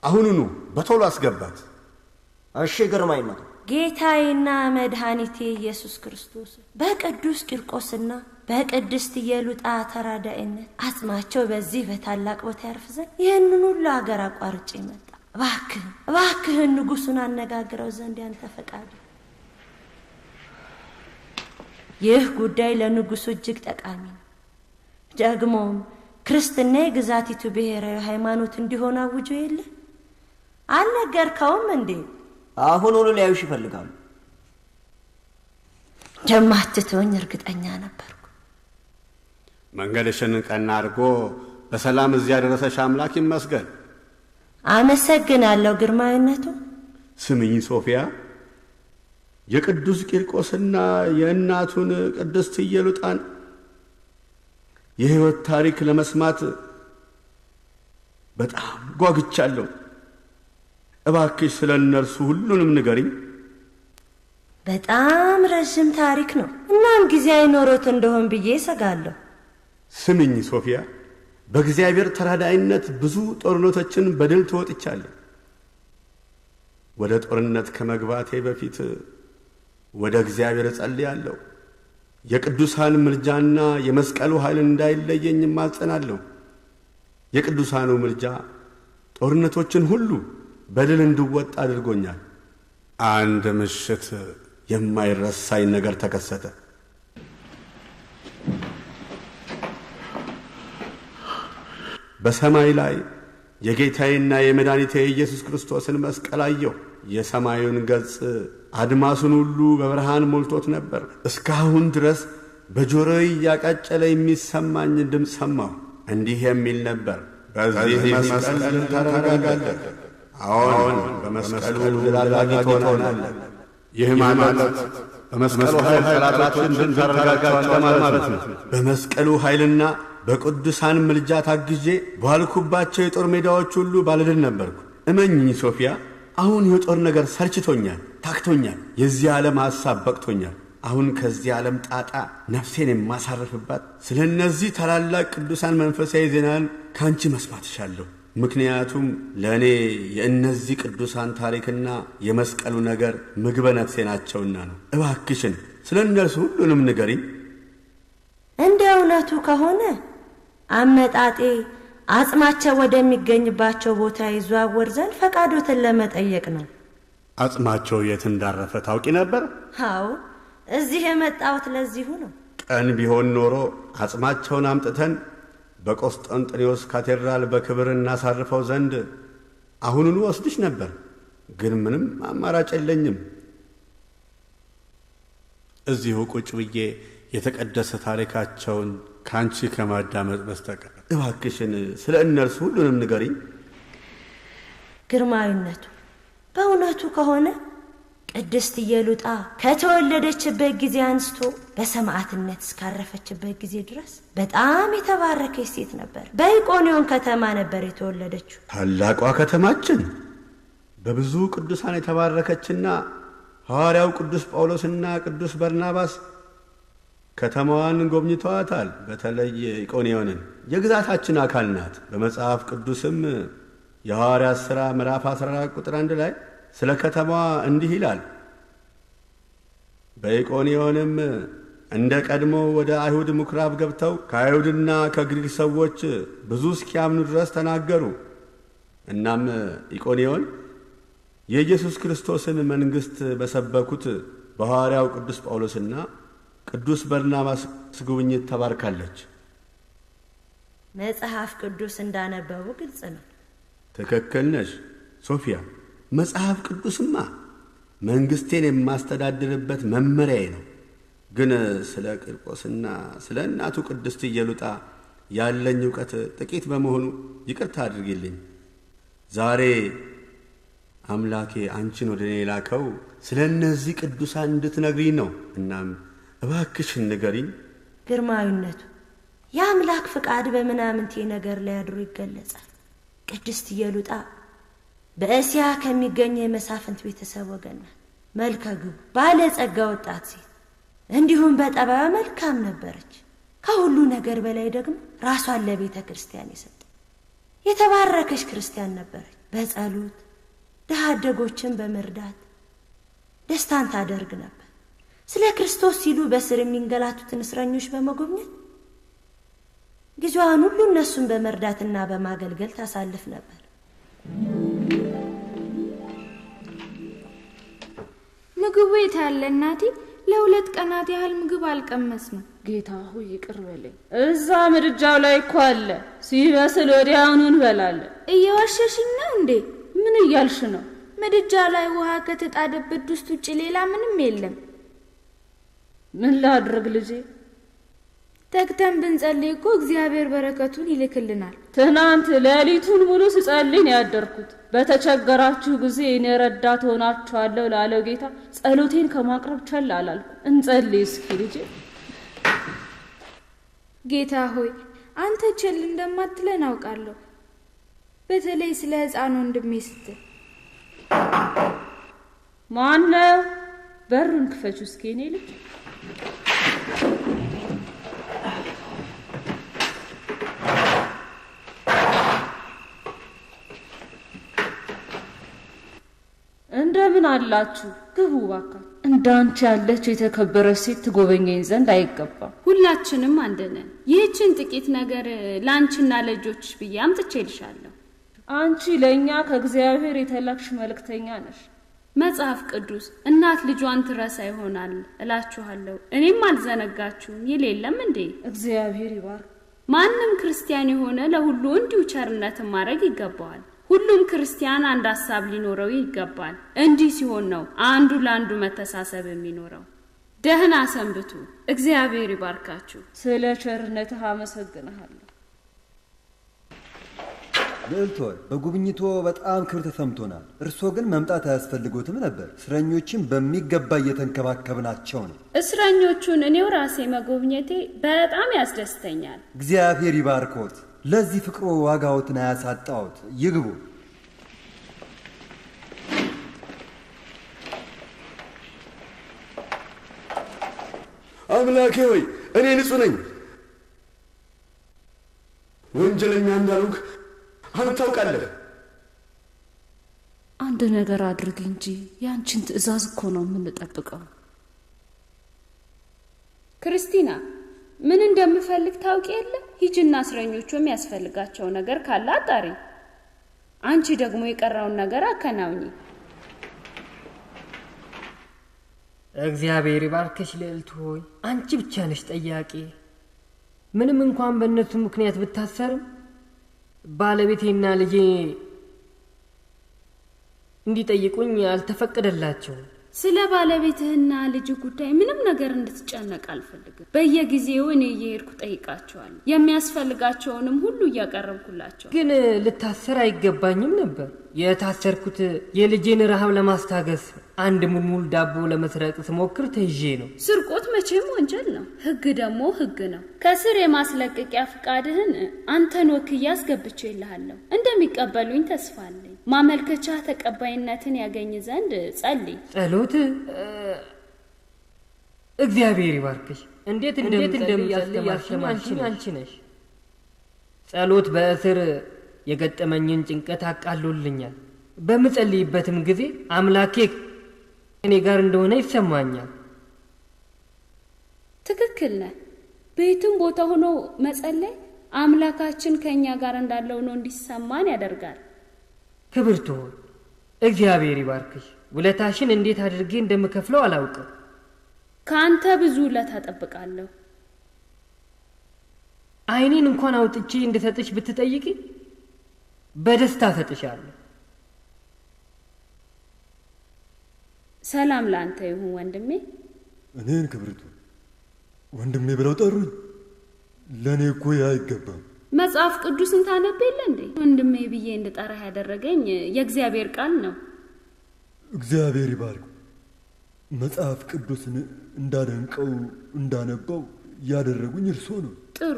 Speaker 1: አሁኑኑ በቶሎ አስገባት።
Speaker 4: እሺ ግርማዊነቱ።
Speaker 11: ጌታዬና መድኃኒቴ ኢየሱስ ክርስቶስ በቅዱስ ቂርቆስና በቅድስት ኢየሉጣ ተራዳኢነት አጽማቸው በዚህ በታላቅ ቦታ ያርፍ ዘንድ ይህንን ሁሉ አገር አቋርጬ መጣ። እባክህን ንጉሡን አነጋግረው ዘንድ ያንተ ፈቃድ። ይህ ጉዳይ ለንጉሡ እጅግ ጠቃሚ ነው። ደግሞም ክርስትና የግዛቲቱ ብሔራዊ ሃይማኖት እንዲሆን አውጆ የለ አልነገርከውም እንዴ?
Speaker 4: አሁኑኑ ሊያዩሽ ይፈልጋሉ።
Speaker 11: እንደማትተወኝ እርግጠኛ ነበርኩ።
Speaker 1: መንገድሽን ቀና አድርጎ በሰላም እዚያ ደረሰሽ አምላክ ይመስገን።
Speaker 11: አመሰግናለሁ ግርማዊነቱ።
Speaker 1: ስምኝ ሶፊያ፣ የቅዱስ ቂርቆስና የእናቱን ቅድስት ኢየሉጣን የሕይወት ታሪክ ለመስማት በጣም ጓግቻለሁ። እባክሽ ስለ እነርሱ ሁሉንም ንገሪኝ።
Speaker 11: በጣም ረዥም ታሪክ ነው። እናም ጊዜ አይኖሮት እንደሆን ብዬ እሰጋለሁ።
Speaker 1: ስምኝ ሶፊያ፣ በእግዚአብሔር ተራዳኢነት ብዙ ጦርነቶችን በድል ተወጥቻለሁ። ወደ ጦርነት ከመግባቴ በፊት ወደ እግዚአብሔር እጸልያለሁ። የቅዱሳን ምልጃና የመስቀሉ ኃይል እንዳይለየኝ እማጸናለሁ። የቅዱሳኑ ምልጃ ጦርነቶችን ሁሉ በድል እንድወጣ አድርጎኛል። አንድ ምሽት የማይረሳኝ ነገር ተከሰተ። በሰማይ ላይ የጌታዬና የመድኃኒቴ የኢየሱስ ክርስቶስን መስቀል አየሁ። የሰማዩን ገጽ አድማሱን ሁሉ በብርሃን ሞልቶት ነበር። እስካሁን ድረስ በጆሮዬ እያቃጨለ የሚሰማኝ ድምፅ ሰማሁ። እንዲህ የሚል ነበር፣ በዚህ መስቀል ድል ታደርጋለህ። አዎን፣ በመስቀሉ ድል አድራጊ ትሆናለህ። ይህ ማለት በመስቀሉ ኃይል ጠላቶችን ድል ታደርጋቸዋለህ ማለት ነው። በመስቀሉ ኃይልና በቅዱሳን ምልጃ ታግዤ ባልኩባቸው የጦር ሜዳዎች ሁሉ ባለድል ነበርኩ። እመኝኝ ሶፊያ፣ አሁን የጦር ነገር ሰልችቶኛል፣ ታክቶኛል። የዚህ ዓለም ሐሳብ በቅቶኛል። አሁን ከዚህ ዓለም ጣጣ ነፍሴን የማሳርፍባት ስለ እነዚህ ታላላቅ ቅዱሳን መንፈሳዊ ዜናን ከአንቺ መስማት እሻለሁ። ምክንያቱም ለእኔ የእነዚህ ቅዱሳን ታሪክና የመስቀሉ ነገር ምግበ ነፍሴ ናቸውና ነው። እባክሽን ስለ እነርሱ ሁሉንም ንገሪኝ።
Speaker 11: እንደ እውነቱ ከሆነ አመጣጤ አጽማቸው ወደሚገኝባቸው ቦታ ይዘዋወር ዘንድ ፈቃዶትን ለመጠየቅ ነው።
Speaker 1: አጽማቸው የት እንዳረፈ ታውቂ ነበር?
Speaker 11: አዎ፣ እዚህ የመጣሁት ለዚሁ ነው።
Speaker 1: ቀን ቢሆን ኖሮ አጽማቸውን አምጥተን በቆስጠንጥኔዎስ ካቴድራል በክብር እናሳርፈው ዘንድ አሁኑኑ ወስድሽ ነበር። ግን ምንም አማራጭ የለኝም። እዚሁ ቁጭ ብዬ የተቀደሰ ታሪካቸውን ካንቺ ከማዳመጥ በስተቀር እባክሽን ስለ እነርሱ ሁሉንም ንገሪኝ።
Speaker 11: ግርማዊነቱ በእውነቱ ከሆነ ቅድስት ኢየሉጣ ከተወለደችበት ጊዜ አንስቶ በሰማዕትነት እስካረፈችበት ጊዜ ድረስ በጣም የተባረከች ሴት ነበር። በኢቆንዮን ከተማ ነበር የተወለደችው።
Speaker 1: ታላቋ ከተማችን በብዙ ቅዱሳን የተባረከችና ሐዋርያው ቅዱስ ጳውሎስና ቅዱስ በርናባስ ከተማዋን ጎብኝተዋታል። በተለይ ኢቆንዮንን የግዛታችን አካል ናት። በመጽሐፍ ቅዱስም የሐዋርያት ሥራ ምዕራፍ 14 ቁጥር 1 ላይ ስለ ከተማዋ እንዲህ ይላል። በኢቆንዮንም እንደ ቀድሞ ወደ አይሁድ ምኵራብ ገብተው ከአይሁድና ከግሪክ ሰዎች ብዙ እስኪያምኑ ድረስ ተናገሩ። እናም ኢቆንዮን የኢየሱስ ክርስቶስን መንግሥት በሰበኩት በሐዋርያው ቅዱስ ጳውሎስና ቅዱስ በርናባስ ጉብኝት ተባርካለች።
Speaker 11: መጽሐፍ ቅዱስ እንዳነበቡ ግልጽ ነው።
Speaker 1: ትክክል ነሽ ሶፊያ። መጽሐፍ ቅዱስማ መንግሥቴን የማስተዳድርበት መመሪያዬ ነው። ግን ስለ ቂርቆስና ስለ እናቱ ቅድስት ኢየሉጣ ያለኝ ዕውቀት ጥቂት በመሆኑ ይቅርታ አድርጊልኝ። ዛሬ አምላኬ አንቺን ወደ እኔ ላከው ስለ እነዚህ ቅዱሳን እንድትነግሪኝ ነው። እናም እባክሽን ንገሪኝ።
Speaker 11: ግርማዊነቱ የአምላክ ፍቃድ በምናምንቴ ነገር ላይ አድሮ ይገለጻል። ቅድስት ኢየሉጣ በእስያ ከሚገኝ የመሳፍንት ቤተሰብ ወገን ናት። መልከ ግቡ ባለጸጋ ወጣት ሴት እንዲሁም በጠባዩ መልካም ነበረች። ከሁሉ ነገር በላይ ደግሞ ራሷን ለቤተ ክርስቲያን የሰጠ የተባረከች ክርስቲያን ነበረች። በጸሎት ድሃ አደጎችን በመርዳት ደስታን ታደርግ ነበር። ስለ ክርስቶስ ሲሉ በስር የሚንገላቱትን እስረኞች በመጎብኘት ጊዜዋን ሁሉ እነሱን በመርዳትና በማገልገል ታሳልፍ ነበር።
Speaker 7: ምግቡ የት አለ እናቴ? ለ2 ቀናት ያህል ምግብ አልቀመስንም።
Speaker 6: ጌታ ሆይ ይቅር በለኝ። እዛ ምድጃው ላይ እኮ አለ፣ ሲበስል ወዲያውኑ እንበላለን።
Speaker 7: እየዋሸሽኝ ነው እንዴ?
Speaker 6: ምን እያልሽ ነው?
Speaker 7: ምድጃ ላይ ውሃ ከተጣደበት ድስት ውጭ ሌላ ምንም የለም።
Speaker 6: ምን ላድርግ ልጄ?
Speaker 7: ተግተን ብንጸልይ እኮ እግዚአብሔር በረከቱን ይልክልናል።
Speaker 6: ትናንት ሌሊቱን ሙሉ ስጸልይ ነው ያደርኩት። በተቸገራችሁ ጊዜ እኔ ረዳት ሆናችኋለሁ ላለው ጌታ ጸሎቴን ከማቅረብ ቸል አላልኩ። እንጸልይ እስኪ ልጄ።
Speaker 7: ጌታ ሆይ አንተ ቸል እንደማትለን አውቃለሁ። በተለይ ስለ ሕፃን ወንድሜ ስትል።
Speaker 6: ማነው? በሩን ክፈቹ እስኪ እኔ ልጅ። እንደምን አላችሁ? ግቡ እባክህ። እንዳንቺ ያለች የተከበረች ሴት ትጎበኘኝ ዘንድ አይገባም።
Speaker 8: ሁላችንም አንድ ነን። ይህችን ጥቂት ነገር ላንቺና ለልጆችሽ ብዬ አምጥቼልሻለሁ።
Speaker 6: አንቺ ለኛ ከእግዚአብሔር የተላክሽ መልእክተኛ ነሽ።
Speaker 8: መጽሐፍ ቅዱስ እናት ልጇን ትረሳ ይሆናል እላችኋለሁ፣ እኔም አልዘነጋችሁም ይል የለም እንዴ?
Speaker 6: እግዚአብሔር ይባርክ።
Speaker 8: ማንም ክርስቲያን የሆነ ለሁሉ እንዲሁ ቸርነትን ማድረግ ይገባዋል። ሁሉም ክርስቲያን አንድ ሐሳብ ሊኖረው ይገባል። እንዲህ ሲሆን ነው አንዱ ለአንዱ መተሳሰብ የሚኖረው። ደህና ሰንብቱ። እግዚአብሔር ይባርካችሁ።
Speaker 6: ስለ ቸርነትህ አመሰግንሃለሁ።
Speaker 2: ልዕልት ሆይ በጉብኝቶ በጣም ክብር ተሰምቶናል። እርስዎ ግን መምጣት አያስፈልጎትም ነበር። እስረኞችን በሚገባ እየተንከባከብናቸው ነው።
Speaker 8: እስረኞቹን እኔው ራሴ መጎብኘቴ በጣም ያስደስተኛል።
Speaker 2: እግዚአብሔር ይባርኮት። ለዚህ ፍቅሮ ዋጋዎትን አያሳጣዎት። ይግቡ።
Speaker 1: አምላኬ ሆይ እኔ ንጹሕ ነኝ፣ ወንጀለኛ እንዳልሆንኩ አንተ ታውቃለህ።
Speaker 6: አንድ ነገር አድርግ እንጂ ያንቺን ትእዛዝ እኮ ነው የምንጠብቀው።
Speaker 8: ክርስቲና ምን እንደምፈልግ ታውቂ የለ? ሂጂና እስረኞቹ የሚያስፈልጋቸው ነገር ካለ አጣሪ። አንቺ ደግሞ የቀረውን ነገር አከናውኚ።
Speaker 3: እግዚአብሔር ይባርክሽ ልዕልት ሆይ። አንቺ ብቻ ነሽ ጠያቂ። ምንም እንኳን በእነሱ ምክንያት ብታሰርም ባለቤቴና ልጄ እንዲጠይቁኝ አልተፈቀደላቸውም።
Speaker 8: ስለ ባለቤትህና ልጅ ጉዳይ ምንም ነገር እንድትጨነቅ አልፈልግም። በየጊዜው እኔ እየሄድኩ ጠይቃቸዋለሁ። የሚያስፈልጋቸውንም ሁሉ እያቀረብኩላቸው።
Speaker 3: ግን ልታሰር አይገባኝም ነበር። የታሰርኩት የልጄን ረሃብ ለማስታገስ አንድ ሙልሙል ዳቦ ለመስረቅ ስሞክር ተይዤ ነው።
Speaker 8: ስርቆት መቼም ወንጀል ነው። ህግ ደግሞ ህግ ነው። ከስር የማስለቀቂያ ፍቃድህን አንተን ወክዬ አስገብቼልሃለሁ። እንደሚቀበሉኝ ተስፋ አለኝ። ማመልከቻ ተቀባይነትን ያገኝ ዘንድ ጸልይ።
Speaker 3: ጸሎት እግዚአብሔር ይባርክሽ። እንዴት እንደምጸልይ ያስተማርሽኝ አንቺ ነሽ። ጸሎት በእስር የገጠመኝን ጭንቀት አቃሎልኛል። በምጸልይበትም ጊዜ አምላኬ እኔ ጋር እንደሆነ ይሰማኛል።
Speaker 8: ትክክል ነህ። በየትም ቦታ ሆኖ መጸለይ አምላካችን ከኛ ጋር እንዳለው ነው እንዲሰማን ያደርጋል።
Speaker 3: ክብርት ሆይ እግዚአብሔር ይባርክሽ። ውለታሽን እንዴት አድርጌ እንደምከፍለው አላውቅም።
Speaker 8: ካንተ ብዙ ውለታ እጠብቃለሁ።
Speaker 3: ዓይኔን እንኳን አውጥቼ እንድሰጥሽ ብትጠይቂ በደስታ ሰጥሻለሁ።
Speaker 8: ሰላም ላንተ ይሁን ወንድሜ።
Speaker 2: እኔን ክብርቱ ወንድሜ ብለው ጠሩኝ። ለኔ እኮ አይገባም።
Speaker 8: መጽሐፍ ቅዱስን ታነብ የለ እንዴ? ወንድሜ ብዬ እንድጠራህ ያደረገኝ የእግዚአብሔር ቃል ነው።
Speaker 2: እግዚአብሔር ይባርክ። መጽሐፍ ቅዱስን እንዳደንቀው እንዳነበው ያደረጉኝ እርሶ ነው።
Speaker 8: ጥሩ።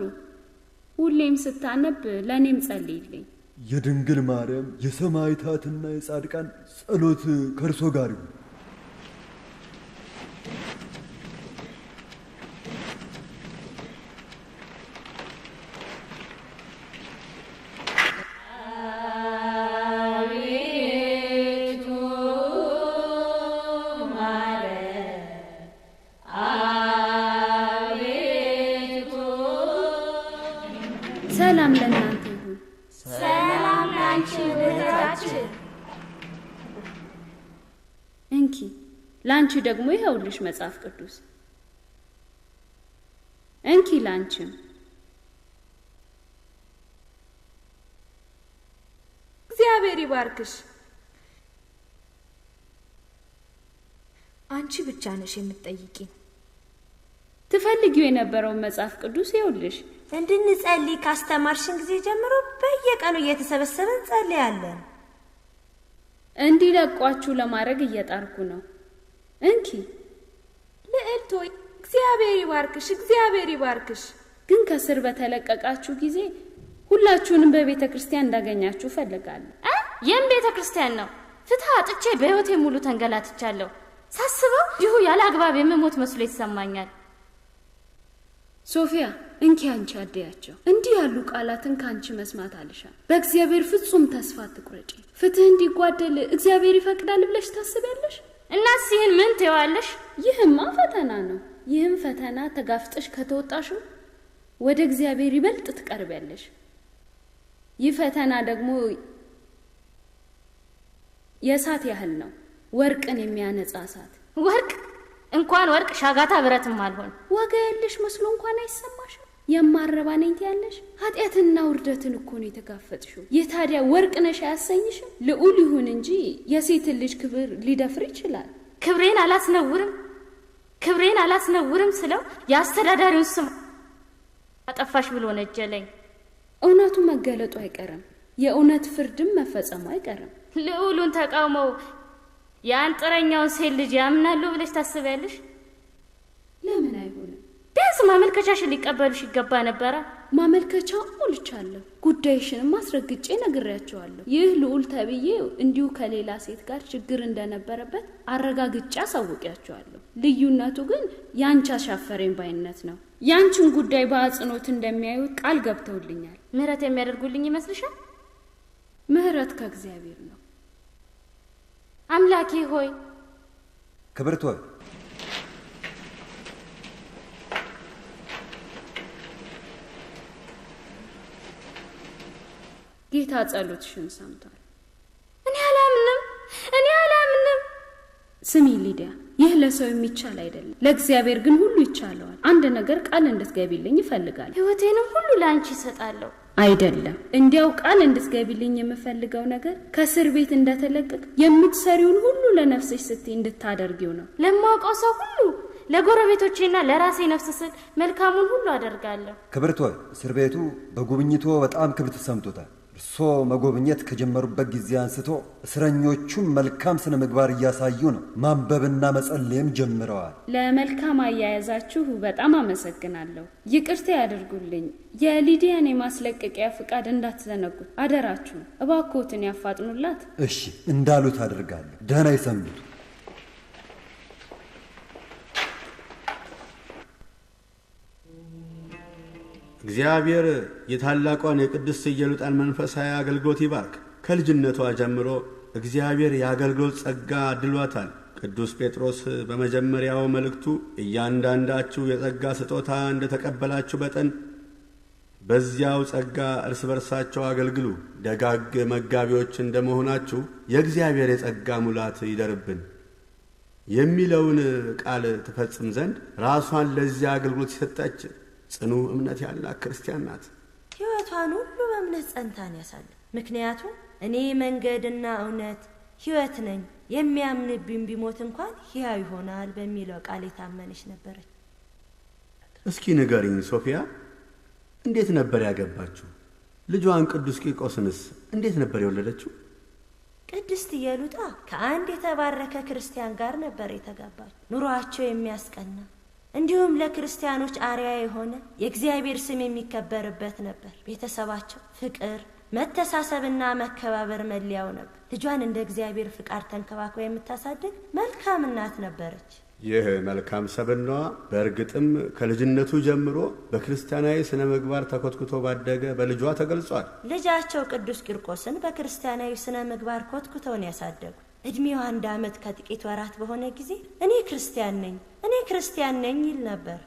Speaker 8: ሁሌም ስታነብ ለኔም ጸልይልኝ።
Speaker 2: የድንግል ማርያም የሰማዕታትና የጻድቃን ጸሎት ከርሶ ጋር ይሁን።
Speaker 8: ሰላም ለእናንተ ይሁን።
Speaker 11: ሰላም ላንቺ እህታችን።
Speaker 8: እንኪ ላንቺ ደግሞ ይኸውልሽ መጽሐፍ ቅዱስ። እንኪ ላንቺም።
Speaker 7: እግዚአብሔር ይባርክሽ። አንቺ ብቻ ነሽ የምትጠይቂኝ።
Speaker 8: ትፈልጊው የነበረውን መጽሐፍ ቅዱስ ይኸውልሽ።
Speaker 11: እንድንጸልይ ካስተማርሽን ጊዜ ጀምሮ በየቀኑ እየተሰበሰበን ጸልያለን።
Speaker 8: እንዲለቋችሁ ለማድረግ እየጣርኩ ነው። እንኪ
Speaker 7: ልዕልት ሆይ እግዚአብሔር ይባርክሽ፣ እግዚአብሔር ይባርክሽ።
Speaker 8: ግን ከስር በተለቀቃችሁ ጊዜ ሁላችሁንም በቤተ ክርስቲያን እንዳገኛችሁ ፈልጋለሁ።
Speaker 10: የም ቤተ ክርስቲያን ነው? ፍትህ አጥቼ በህይወቴ ሙሉ ተንገላትቻለሁ። ሳስበው ይሁ ያለ አግባብ የምሞት መስሎ ይሰማኛል።
Speaker 8: ሶፊያ እንኪ አንቺ አደያቸው። እንዲህ ያሉ ቃላትን ካንቺ መስማት አልሻም። በእግዚአብሔር ፍጹም ተስፋ አትቁረጪ። ፍትህ እንዲጓደል እግዚአብሔር ይፈቅዳል ብለሽ ታስቢያለሽ?
Speaker 10: እናስ ይህን ምን ትይዋለሽ?
Speaker 8: ይህማ ፈተና ነው። ይህም ፈተና ተጋፍጠሽ ከተወጣሽው ወደ እግዚአብሔር ይበልጥ ትቀርቢያለሽ። ይህ ፈተና ደግሞ የእሳት ያህል ነው፣ ወርቅን የሚያነጻ እሳት።
Speaker 10: ወርቅ እንኳን ወርቅ ሻጋታ ብረትም አልሆን።
Speaker 8: ዋጋ ያለሽ መስሎ እንኳን አይሰማሽም? የማረባ ነኝ ትያለሽ? ኃጢአትና ውርደትን እኮ ነው የተጋፈጥሽው። የታዲያ ወርቅ ነሽ አያሰኝሽም? ልዑል ይሁን እንጂ የሴትን ልጅ ክብር ሊደፍር ይችላል።
Speaker 10: ክብሬን አላስነውርም ስለው የአስተዳዳሪውን ስም አጠፋሽ ብሎ ነጀለኝ።
Speaker 8: እውነቱ መገለጡ አይቀርም፣ የእውነት ፍርድም መፈጸሙ አይቀርም።
Speaker 10: ልዑሉን ተቃውመው የአንጥረኛውን ሴት ልጅ ያምናሉ ብለሽ ታስቢያለሽ?
Speaker 8: ለምን አይሆንም?
Speaker 10: ቢያንስ ማመልከቻሽን ሊቀበሉሽ ይገባ ነበረ።
Speaker 8: ማመልከቻው ሞልቻለሁ፣ ጉዳይሽንም አስረግጬ ነግሬያቸዋለሁ። ይህ ልዑል ተብዬው እንዲሁ ከሌላ ሴት ጋር ችግር እንደነበረበት አረጋግጬ አሳውቂያቸዋለሁ። ልዩነቱ ግን ያንቺ አሻፈረኝ ባይነት ነው። ያንቺን ጉዳይ በአጽንኦት እንደሚያዩት ቃል ገብተውልኛል።
Speaker 10: ምህረት የሚያደርጉልኝ ይመስልሻል?
Speaker 8: ምህረት ከእግዚአብሔር ነው።
Speaker 10: አምላኬ ሆይ
Speaker 2: ክብርት ሆይ
Speaker 8: ጌታ ጸሎትሽን ሰምቷል።
Speaker 10: እኔ አላምንም።
Speaker 8: ስሚ ሊዲያ፣ ይህ ለሰው የሚቻል አይደለም፣ ለእግዚአብሔር ግን ሁሉ ይቻለዋል። አንድ ነገር ቃል እንድትገቢልኝ ይፈልጋል።
Speaker 10: ሕይወቴንም ሁሉ ለአንቺ እሰጣለሁ።
Speaker 8: አይደለም። እንዲያው ቃል እንድትገቢልኝ የምፈልገው ነገር ከእስር ቤት እንደተለቀቅ የምትሰሪውን ሁሉ ለነፍስሽ ስትይ እንድታደርጊው ነው።
Speaker 10: ለማውቀው ሰው ሁሉ ለጎረቤቶቼና ለራሴ ነፍስ ስል መልካሙን ሁሉ አደርጋለሁ።
Speaker 2: ክብርት ሆይ፣ እስር ቤቱ በጉብኝቶ በጣም ክብር ተሰምቶታል። እርሶ መጎብኘት ከጀመሩበት ጊዜ አንስቶ እስረኞቹም መልካም ስነ ምግባር እያሳዩ ነው። ማንበብና መጸለይም ጀምረዋል።
Speaker 8: ለመልካም አያያዛችሁ በጣም አመሰግናለሁ። ይቅርታ ያድርጉልኝ። የሊዲያን የማስለቀቂያ ፍቃድ እንዳትዘነጉት አደራችሁ። እባክዎትን ያፋጥኑላት።
Speaker 2: እሺ፣ እንዳሉት አደርጋለሁ። ደህና ይሰንብቱ።
Speaker 1: እግዚአብሔር የታላቋን የቅድስት ኢየሉጣን መንፈሳዊ አገልግሎት ይባርክ። ከልጅነቷ ጀምሮ እግዚአብሔር የአገልግሎት ጸጋ አድሏታል። ቅዱስ ጴጥሮስ በመጀመሪያው መልእክቱ እያንዳንዳችሁ የጸጋ ስጦታ እንደተቀበላችሁ መጠን በዚያው ጸጋ እርስ በርሳቸው አገልግሉ፣ ደጋግ መጋቢዎች እንደመሆናችሁ የእግዚአብሔር የጸጋ ሙላት ይደርብን የሚለውን ቃል ትፈጽም ዘንድ ራሷን ለዚያ አገልግሎት የሰጠች ጽኑ እምነት ያላት ክርስቲያን ናት።
Speaker 11: ሕይወቷን ሁሉ በእምነት ጸንታን ያሳለ። ምክንያቱም እኔ መንገድና እውነት ሕይወት ነኝ፣ የሚያምንብኝ ቢሞት እንኳን ሕያው ይሆናል በሚለው ቃል የታመነች ነበረች።
Speaker 1: እስኪ ንገሪኝ ሶፊያ፣ እንዴት ነበር ያገባችው? ልጇን ቅዱስ ቂርቆስንስ እንዴት ነበር የወለደችው?
Speaker 11: ቅድስት ኢየሉጣ ከአንድ የተባረከ ክርስቲያን ጋር ነበር የተጋባችው። ኑሯቸው የሚያስቀና እንዲሁም ለክርስቲያኖች አርያ የሆነ የእግዚአብሔር ስም የሚከበርበት ነበር። ቤተሰባቸው ፍቅር፣ መተሳሰብና መከባበር መለያው ነበር። ልጇን እንደ እግዚአብሔር ፍቃድ ተንከባክባ የምታሳድግ መልካም እናት ነበረች።
Speaker 1: ይህ መልካም ሰብናዋ በእርግጥም ከልጅነቱ ጀምሮ በክርስቲያናዊ ስነ ምግባር ተኮትኩቶ ባደገ በልጇ ተገልጿል።
Speaker 11: ልጃቸው ቅዱስ ቂርቆስን በክርስቲያናዊ ስነ ምግባር ኮትኩተውን ያሳደጉ። እድሜው 1 ዓመት ከጥቂት ወራት በሆነ ጊዜ እኔ ክርስቲያን ነኝ ይል ነበር።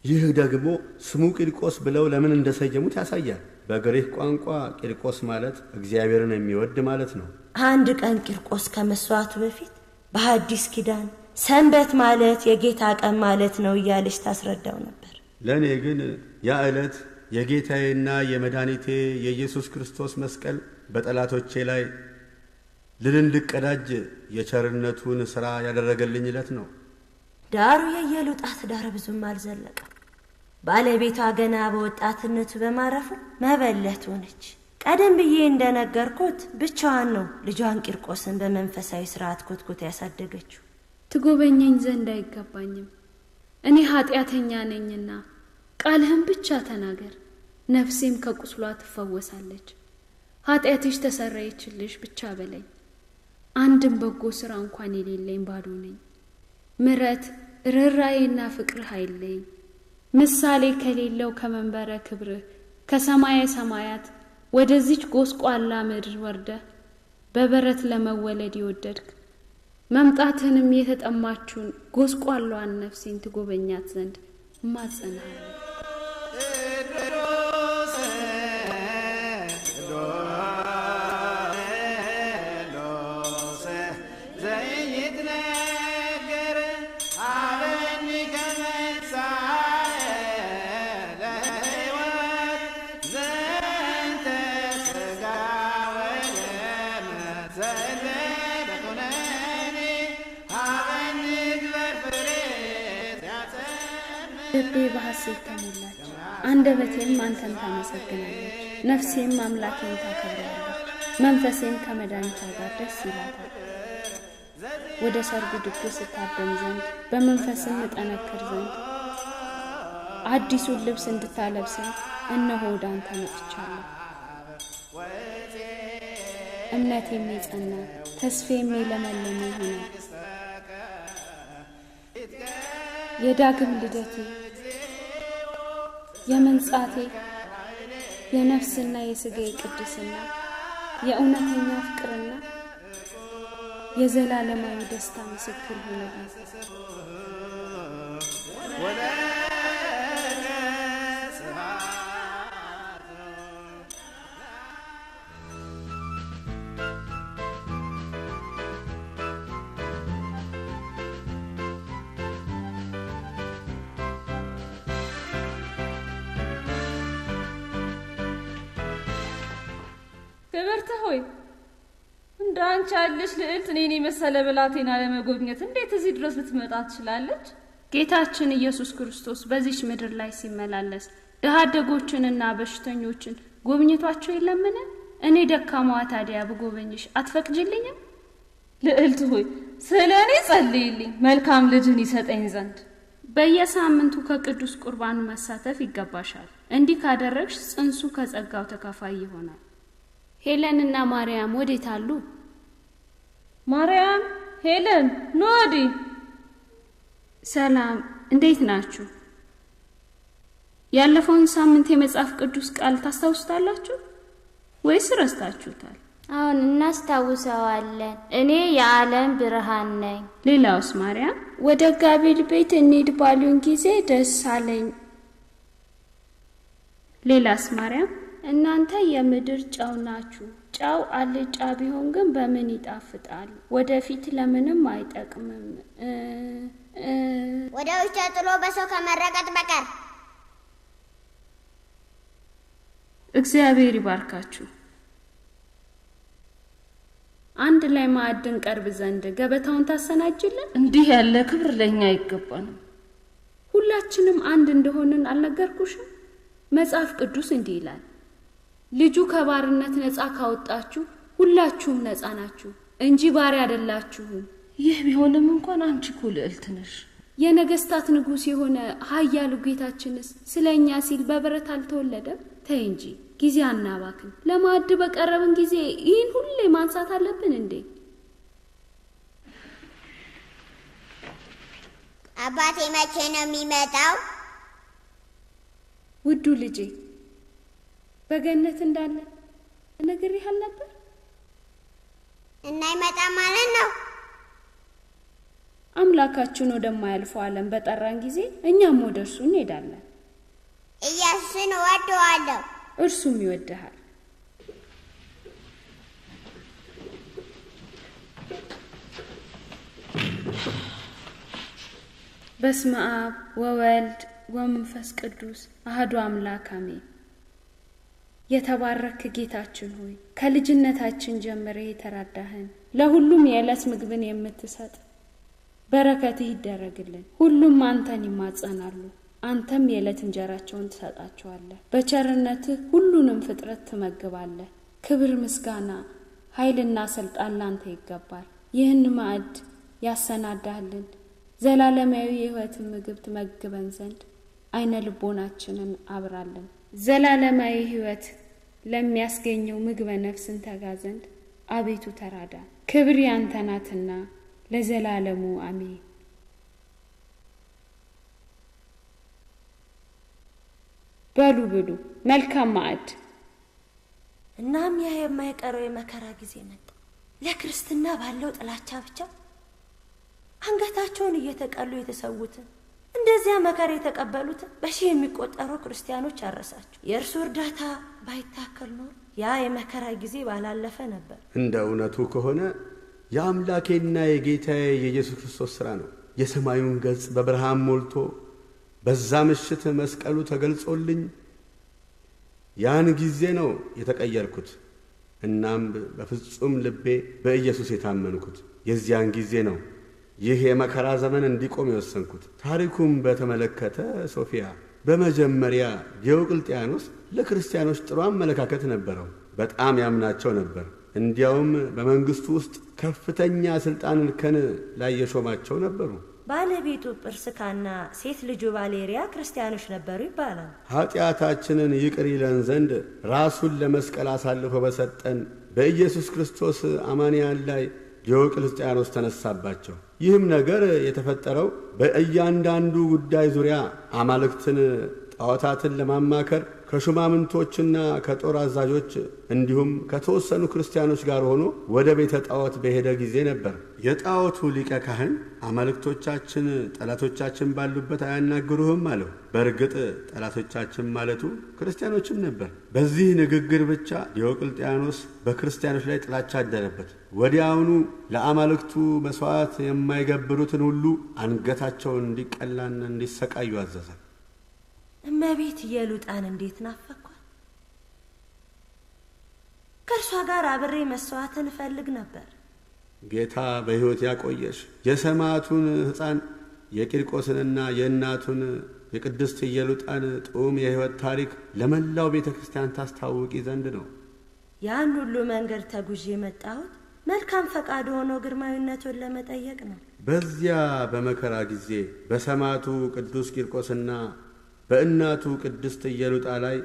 Speaker 1: ይህ ደግሞ ስሙ ቂርቆስ ብለው ለምን እንደሰየሙት ያሳያል። በግሪክ ቋንቋ ቂርቆስ ማለት እግዚአብሔርን የሚወድ ማለት ነው።
Speaker 11: አንድ ቀን ቂርቆስ ከመስዋዕቱ በፊት በሐዲስ ኪዳን ሰንበት ማለት የጌታ ቀን ማለት ነው እያለች ታስረዳው ነበር።
Speaker 1: ለእኔ ግን ያ ዕለት የጌታዬና የመድኃኒቴ የኢየሱስ ክርስቶስ መስቀል በጠላቶቼ ላይ ድል እንድቀዳጅ የቸርነቱን ሥራ ያደረገልኝ ዕለት ነው።
Speaker 11: ዳሩ የኢየሉጣ ትዳር ብዙም አልዘለቀም። ባለቤቷ ገና በወጣትነቱ በማረፉ መበለት ሆነች። ቀደም ብዬ እንደነገርኩት ብቻዋን ነው ልጇን ቂርቆስን በመንፈሳዊ ሥርዓት ኮትኮት ያሳደገችው።
Speaker 8: ትጎበኘኝ ዘንድ አይገባኝም፣ እኔ ኃጢአተኛ ነኝና ቃልህን ብቻ ተናገር፣ ነፍሴም ከቁስሏ ትፈወሳለች። ኃጢአትሽ ተሰረየችልሽ ብቻ በለኝ። አንድም በጎ ሥራ እንኳን የሌለኝ ባዶ ነኝ። ምሕረት ርኅራኄና ፍቅርህ አይለኝ። ምሳሌ ከሌለው ከመንበረ ክብርህ ከሰማየ ሰማያት ወደዚች ጎስቋላ ምድር ወርደህ በበረት ለመወለድ የወደድክ መምጣትንም የተጠማችውን ጎስቋላዋን ነፍሴን ትጎበኛት ዘንድ እማጸንሃለሁ። ልቤ በሐሴት ተሞላች፣ አንደበቴም አንተን ታመሰግናለች። ነፍሴም አምላኬን ታከብራለች፣ መንፈሴም ከመድኃኒቷ ጋር ደስ ይላታል። ወደ ሰርጉ ድግስ እታደም ዘንድ በመንፈስም እጠነክር ዘንድ አዲሱን ልብስ እንድታለብሰኝ እነሆ ወደ አንተ መጥቻለሁ። እምነቴም የጸና ተስፌም የለመለመ ይሆናል። የዳግም ልደቴ የመንጻቴ የነፍስና የሥጋዬ ቅድስና የእውነተኛ ፍቅርና የዘላለማዊ ደስታ ምስክር ይሆናል።
Speaker 6: ክብርት ሆይ እንዳንቺ ያለሽ ልዕልት እኔን የመሰለ ብላቴና ለመጎብኘት እንዴት እዚህ ድረስ ልትመጣ ትችላለች?
Speaker 8: ጌታችን ኢየሱስ ክርስቶስ በዚች ምድር ላይ ሲመላለስ ድሃ አደጎችንና በሽተኞችን ጎብኝቷቸው የለምን? እኔ ደካማዋ ታዲያ ብጎበኝሽ አትፈቅጂልኝም?
Speaker 6: ልዕልት ሆይ ስለ እኔ ጸልይልኝ መልካም ልጅን ይሰጠኝ ዘንድ።
Speaker 8: በየሳምንቱ ከቅዱስ ቁርባኑ መሳተፍ ይገባሻል። እንዲህ ካደረግሽ ጽንሱ ከጸጋው ተካፋይ ይሆናል።
Speaker 7: ሄለንና ማርያም ወዴት አሉ?
Speaker 6: ማርያም፣ ሄለን ኑ ወዲህ።
Speaker 8: ሰላም፣ እንዴት ናችሁ? ያለፈውን ሳምንት የመጽሐፍ ቅዱስ ቃል ታስታውሱታላችሁ ወይስ ረስታችሁታል?
Speaker 5: አሁን እናስታውሰዋለን። እኔ የዓለም ብርሃን ነኝ።
Speaker 8: ሌላውስ ማርያም?
Speaker 7: ወደ ጋብኤል ቤት እንሂድ ባሉን ጊዜ ደስ አለኝ።
Speaker 8: ሌላስ ማርያም?
Speaker 7: እናንተ የምድር ጨው ናችሁ። ጨው አልጫ ቢሆን ግን በምን ይጣፍጣል? ወደፊት ለምንም አይጠቅምም።
Speaker 5: ወደ ውጭ ጥሎ በሰው ከመረቀጥ በቀር።
Speaker 8: እግዚአብሔር ይባርካችሁ። አንድ ላይ ማዕድን ቀርብ ዘንድ ገበታውን ታሰናጅልን።
Speaker 6: እንዲህ ያለ ክብር ለኛ አይገባንም።
Speaker 8: ሁላችንም አንድ እንደሆንን አልነገርኩሽም? መጽሐፍ ቅዱስ እንዲህ ይላል፣ ልጁ ከባርነት ነፃ ካወጣችሁ ሁላችሁም ነፃ ናችሁ እንጂ ባሪያ አይደላችሁም።
Speaker 6: ይህ ቢሆንም እንኳን አንቺ እኮ ልዕልት ነሽ።
Speaker 8: የነገስታት ንጉሥ የሆነ ኃያሉ ጌታችንስ ስለኛ ሲል በበረት አልተወለደም? ተይ እንጂ ጊዜ አናባክን። ለማዕድ በቀረብን ጊዜ ይህን ሁሌ ማንሳት አለብን እንዴ?
Speaker 5: አባቴ መቼ ነው የሚመጣው?
Speaker 8: ውዱ ልጄ በገነት እንዳለ ነግሬህ አልነበር?
Speaker 5: እና ይመጣ ማለት ነው።
Speaker 8: አምላካችን ወደማያልፈው ዓለም በጠራን ጊዜ እኛም ወደ እርሱ እንሄዳለን።
Speaker 5: ኢየሱስን እወደዋለሁ፣
Speaker 8: እርሱም ይወድሃል። በስመ አብ ወወልድ ወመንፈስ ቅዱስ አሐዱ አምላክ አሜን። የተባረክ ጌታችን ሆይ ከልጅነታችን ጀምረህ የተራዳህን ለሁሉም የዕለት ምግብን የምትሰጥ በረከትህ ይደረግልን። ሁሉም አንተን ይማጸናሉ፣ አንተም የዕለት እንጀራቸውን ትሰጣቸዋለህ። በቸርነትህ ሁሉንም ፍጥረት ትመግባለህ። ክብር፣ ምስጋና፣ ኃይልና ስልጣን ላንተ ይገባል። ይህን ማዕድ ያሰናዳህልን ዘላለማዊ የሕይወትን ምግብ ትመግበን ዘንድ አይነ ልቦናችንን አብራለን። ዘላለማዊ ሕይወት ለሚያስገኘው ምግበ ነፍስን ተጋ ዘንድ አቤቱ ተራዳ። ክብር ያንተ ናትና ለዘላለሙ አሜን። በሉ ብሉ፣ መልካም ማዕድ።
Speaker 11: እናም ያ የማይቀረው የመከራ ጊዜ መጣ። ለክርስትና ባለው ጥላቻ ብቻ አንገታቸውን እየተቀሉ የተሰዉትን እንደዚያ መከራ የተቀበሉትን በሺህ የሚቆጠሩ ክርስቲያኖች አረሳቸው። የእርሱ እርዳታ ባይታከል ኖር ያ የመከራ ጊዜ ባላለፈ ነበር።
Speaker 1: እንደ እውነቱ ከሆነ የአምላኬና የጌታዬ የኢየሱስ ክርስቶስ ሥራ ነው። የሰማዩን ገጽ በብርሃን ሞልቶ በዛ ምሽት መስቀሉ ተገልጾልኝ ያን ጊዜ ነው የተቀየርኩት። እናም በፍጹም ልቤ በኢየሱስ የታመንኩት የዚያን ጊዜ ነው ይህ የመከራ ዘመን እንዲቆም የወሰንኩት። ታሪኩም በተመለከተ ሶፊያ፣ በመጀመሪያ ዲዮቅልጥያኖስ ለክርስቲያኖች ጥሩ አመለካከት ነበረው። በጣም ያምናቸው ነበር። እንዲያውም በመንግስቱ ውስጥ ከፍተኛ ስልጣን እርከን ላይ የሾማቸው ነበሩ።
Speaker 11: ባለቤቱ ጵርስካና ሴት ልጁ ባሌሪያ ክርስቲያኖች ነበሩ ይባላል።
Speaker 1: ኃጢአታችንን ይቅር ይለን ዘንድ ራሱን ለመስቀል አሳልፎ በሰጠን በኢየሱስ ክርስቶስ አማንያን ላይ ዲዮቅልጥያኖስ ተነሳባቸው። ይህም ነገር የተፈጠረው በእያንዳንዱ ጉዳይ ዙሪያ አማልክትን፣ ጣዖታትን ለማማከር ከሹማምንቶችና ከጦር አዛዦች እንዲሁም ከተወሰኑ ክርስቲያኖች ጋር ሆኖ ወደ ቤተ ጣዖት በሄደ ጊዜ ነበር። የጣዖቱ ሊቀ ካህን አማልክቶቻችን ጠላቶቻችን ባሉበት አያናግሩህም አለው። በእርግጥ ጠላቶቻችን ማለቱ ክርስቲያኖችም ነበር። በዚህ ንግግር ብቻ ዲዮቅልጥያኖስ በክርስቲያኖች ላይ ጥላቻ አደረበት። ወዲያውኑ ለአማልክቱ መስዋዕት የማይገብሩትን ሁሉ አንገታቸውን እንዲቀላና እንዲሰቃዩ አዘዘ።
Speaker 11: እመቤት ኢየሉጣን እንዴት ናፈኳል! ከእርሷ ጋር አብሬ መስዋዕትን እፈልግ ነበር።
Speaker 1: ጌታ በሕይወት ያቆየሽ የሰማዕቱን ሕፃን የቂርቆስንና የእናቱን የቅድስት ኢየሉጣን ጡም የሕይወት ታሪክ ለመላው ቤተ ክርስቲያን ታስታውቂ ዘንድ ነው።
Speaker 11: ያን ሁሉ መንገድ ተጉዤ የመጣሁት መልካም ፈቃድ ሆኖ ግርማዊነቱን ለመጠየቅ ነው።
Speaker 1: በዚያ በመከራ ጊዜ በሰማዕቱ ቅዱስ ቂርቆስና በእናቱ ቅድስት ኢየሉጣ ላይ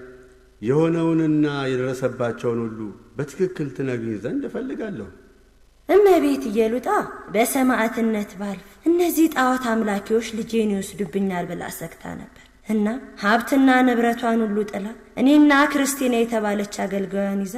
Speaker 1: የሆነውንና የደረሰባቸውን ሁሉ በትክክል ትነግሪኝ ዘንድ እፈልጋለሁ።
Speaker 11: እመቤት ኢየሉጣ በሰማዕትነት ባልፍ እነዚህ ጣዖት አምላኪዎች ልጄን ይወስዱብኛል ብላ ሰግታ ነበር እና ሀብትና ንብረቷን ሁሉ ጥላ እኔና ክርስቲና የተባለች አገልጋዩን ይዛ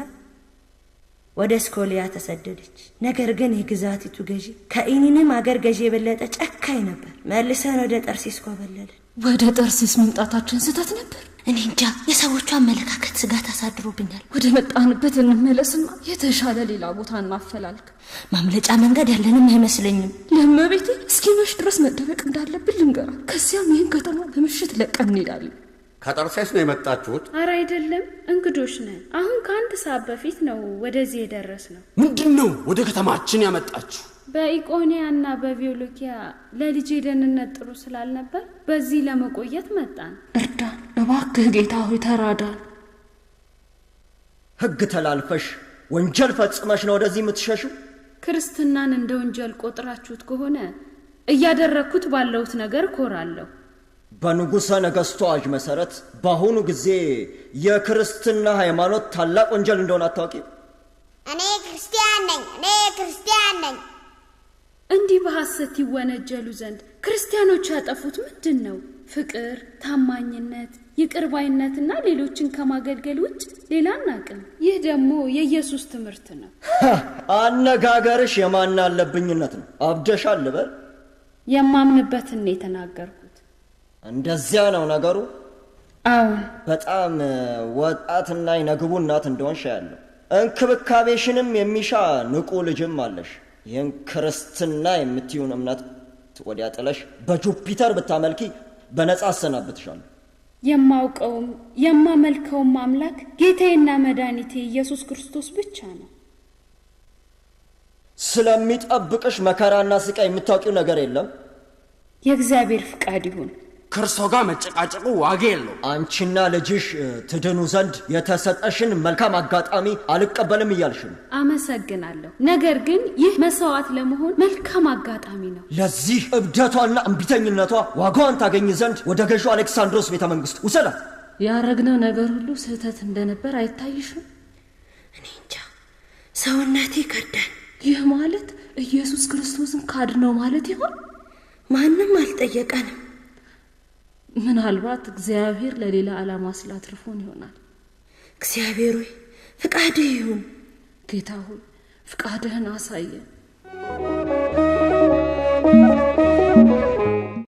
Speaker 11: ወደ ስኮሊያ ተሰደደች። ነገር ግን የግዛቲቱ ገዢ ከኢኒንም አገር ገዢ የበለጠ ጨካኝ ነበር። መልሰን ወደ ጠርሴስ ኮበለልን።
Speaker 6: ወደ ጠርሴስ መምጣታችን ስህተት ነበር።
Speaker 12: እኔ እንጃ፣ የሰዎቹ አመለካከት ስጋት አሳድሮብኛል።
Speaker 6: ወደ መጣንበት እንመለስና የተሻለ ሌላ ቦታ እናፈላልግ።
Speaker 12: ማምለጫ መንገድ ያለንም አይመስለኝም።
Speaker 6: ለእመቤቴ እስኪመሽ ድረስ መደበቅ እንዳለብን ልንገራ። ከዚያም ይህን ከተማ በምሽት ለቀን እንሄዳለን።
Speaker 1: ከጠርሴስ ነው የመጣችሁት?
Speaker 8: አረ አይደለም፣ እንግዶች ነን። አሁን ከአንድ ሰዓት በፊት ነው ወደዚህ የደረስነው።
Speaker 13: ምንድነው ወደ ከተማችን ያመጣችሁ?
Speaker 8: በኢቆኒያና በቪዮሎኪያ ለልጄ ደህንነት ጥሩ ስላልነበር በዚህ ለመቆየት መጣን።
Speaker 6: እርዳን እባክህ ጌታ ሆይ ተራዳን።
Speaker 4: ሕግ ተላልፈሽ ወንጀል ፈጽመሽ ነው ወደዚህ የምትሸሹ?
Speaker 8: ክርስትናን እንደ ወንጀል ቆጥራችሁት ከሆነ እያደረግኩት ባለሁት ነገር ኮራለሁ።
Speaker 4: በንጉሠ ነገሥቱ አዋጅ መሠረት በአሁኑ ጊዜ የክርስትና ሃይማኖት ታላቅ ወንጀል እንደሆነ አታውቂም?
Speaker 5: እኔ ክርስቲያን ነኝ።
Speaker 8: እንዲህ በሐሰት ይወነጀሉ ዘንድ ክርስቲያኖች ያጠፉት ምንድን ነው? ፍቅር፣ ታማኝነት፣ ይቅርባይነትና ሌሎችን ከማገልገል ውጭ ሌላ አናውቅም። ይህ ደግሞ የኢየሱስ ትምህርት ነው።
Speaker 4: አነጋገርሽ የማን አለብኝነት ነው። አብደሻል ልበል?
Speaker 8: የማምንበትን የተናገርኩት።
Speaker 4: እንደዚያ ነው ነገሩ?
Speaker 8: አዎን።
Speaker 4: በጣም ወጣትና የነግቡ እናት እንደሆንሽ ያለው እንክብካቤሽንም የሚሻ ንቁ ልጅም አለሽ። ይህን ክርስትና የምትዩን እምነት ወዲያ ጥለሽ በጁፒተር ብታመልኪ በነጻ አሰናብትሻለሁ።
Speaker 8: የማውቀውም የማመልከውም አምላክ ጌታዬና መድኃኒቴ ኢየሱስ ክርስቶስ ብቻ ነው።
Speaker 4: ስለሚጠብቅሽ መከራና ስቃይ የምታውቂው ነገር የለም?
Speaker 8: የእግዚአብሔር ፍቃድ ይሁን።
Speaker 13: ከእርሷ ጋር መጨቃጨቁ ዋጋ የለው።
Speaker 4: አንቺና ልጅሽ ትድኑ ዘንድ የተሰጠሽን መልካም አጋጣሚ አልቀበልም እያልሽ ነው።
Speaker 8: አመሰግናለሁ። ነገር ግን ይህ መስዋዕት ለመሆን መልካም አጋጣሚ ነው።
Speaker 4: ለዚህ እብደቷና እምቢተኝነቷ ዋጋዋን ታገኝ ዘንድ ወደ ገዢው አሌክሳንድሮስ ቤተ መንግስት ውሰዳት።
Speaker 6: ያረግነው ነገር ሁሉ ስህተት እንደነበር አይታይሽም?
Speaker 11: እኔ እንጃ፣ ሰውነቴ ከዳኝ።
Speaker 6: ይህ ማለት ኢየሱስ ክርስቶስን ካድነው ማለት ይሆን?
Speaker 11: ማንም አልጠየቀንም።
Speaker 6: ምናልባት እግዚአብሔር ለሌላ ዓላማ ስላትርፎን ይሆናል።
Speaker 11: እግዚአብሔር ሆይ ፍቃድህ ይሁን።
Speaker 6: ጌታ ሆይ ፍቃድህን አሳየን።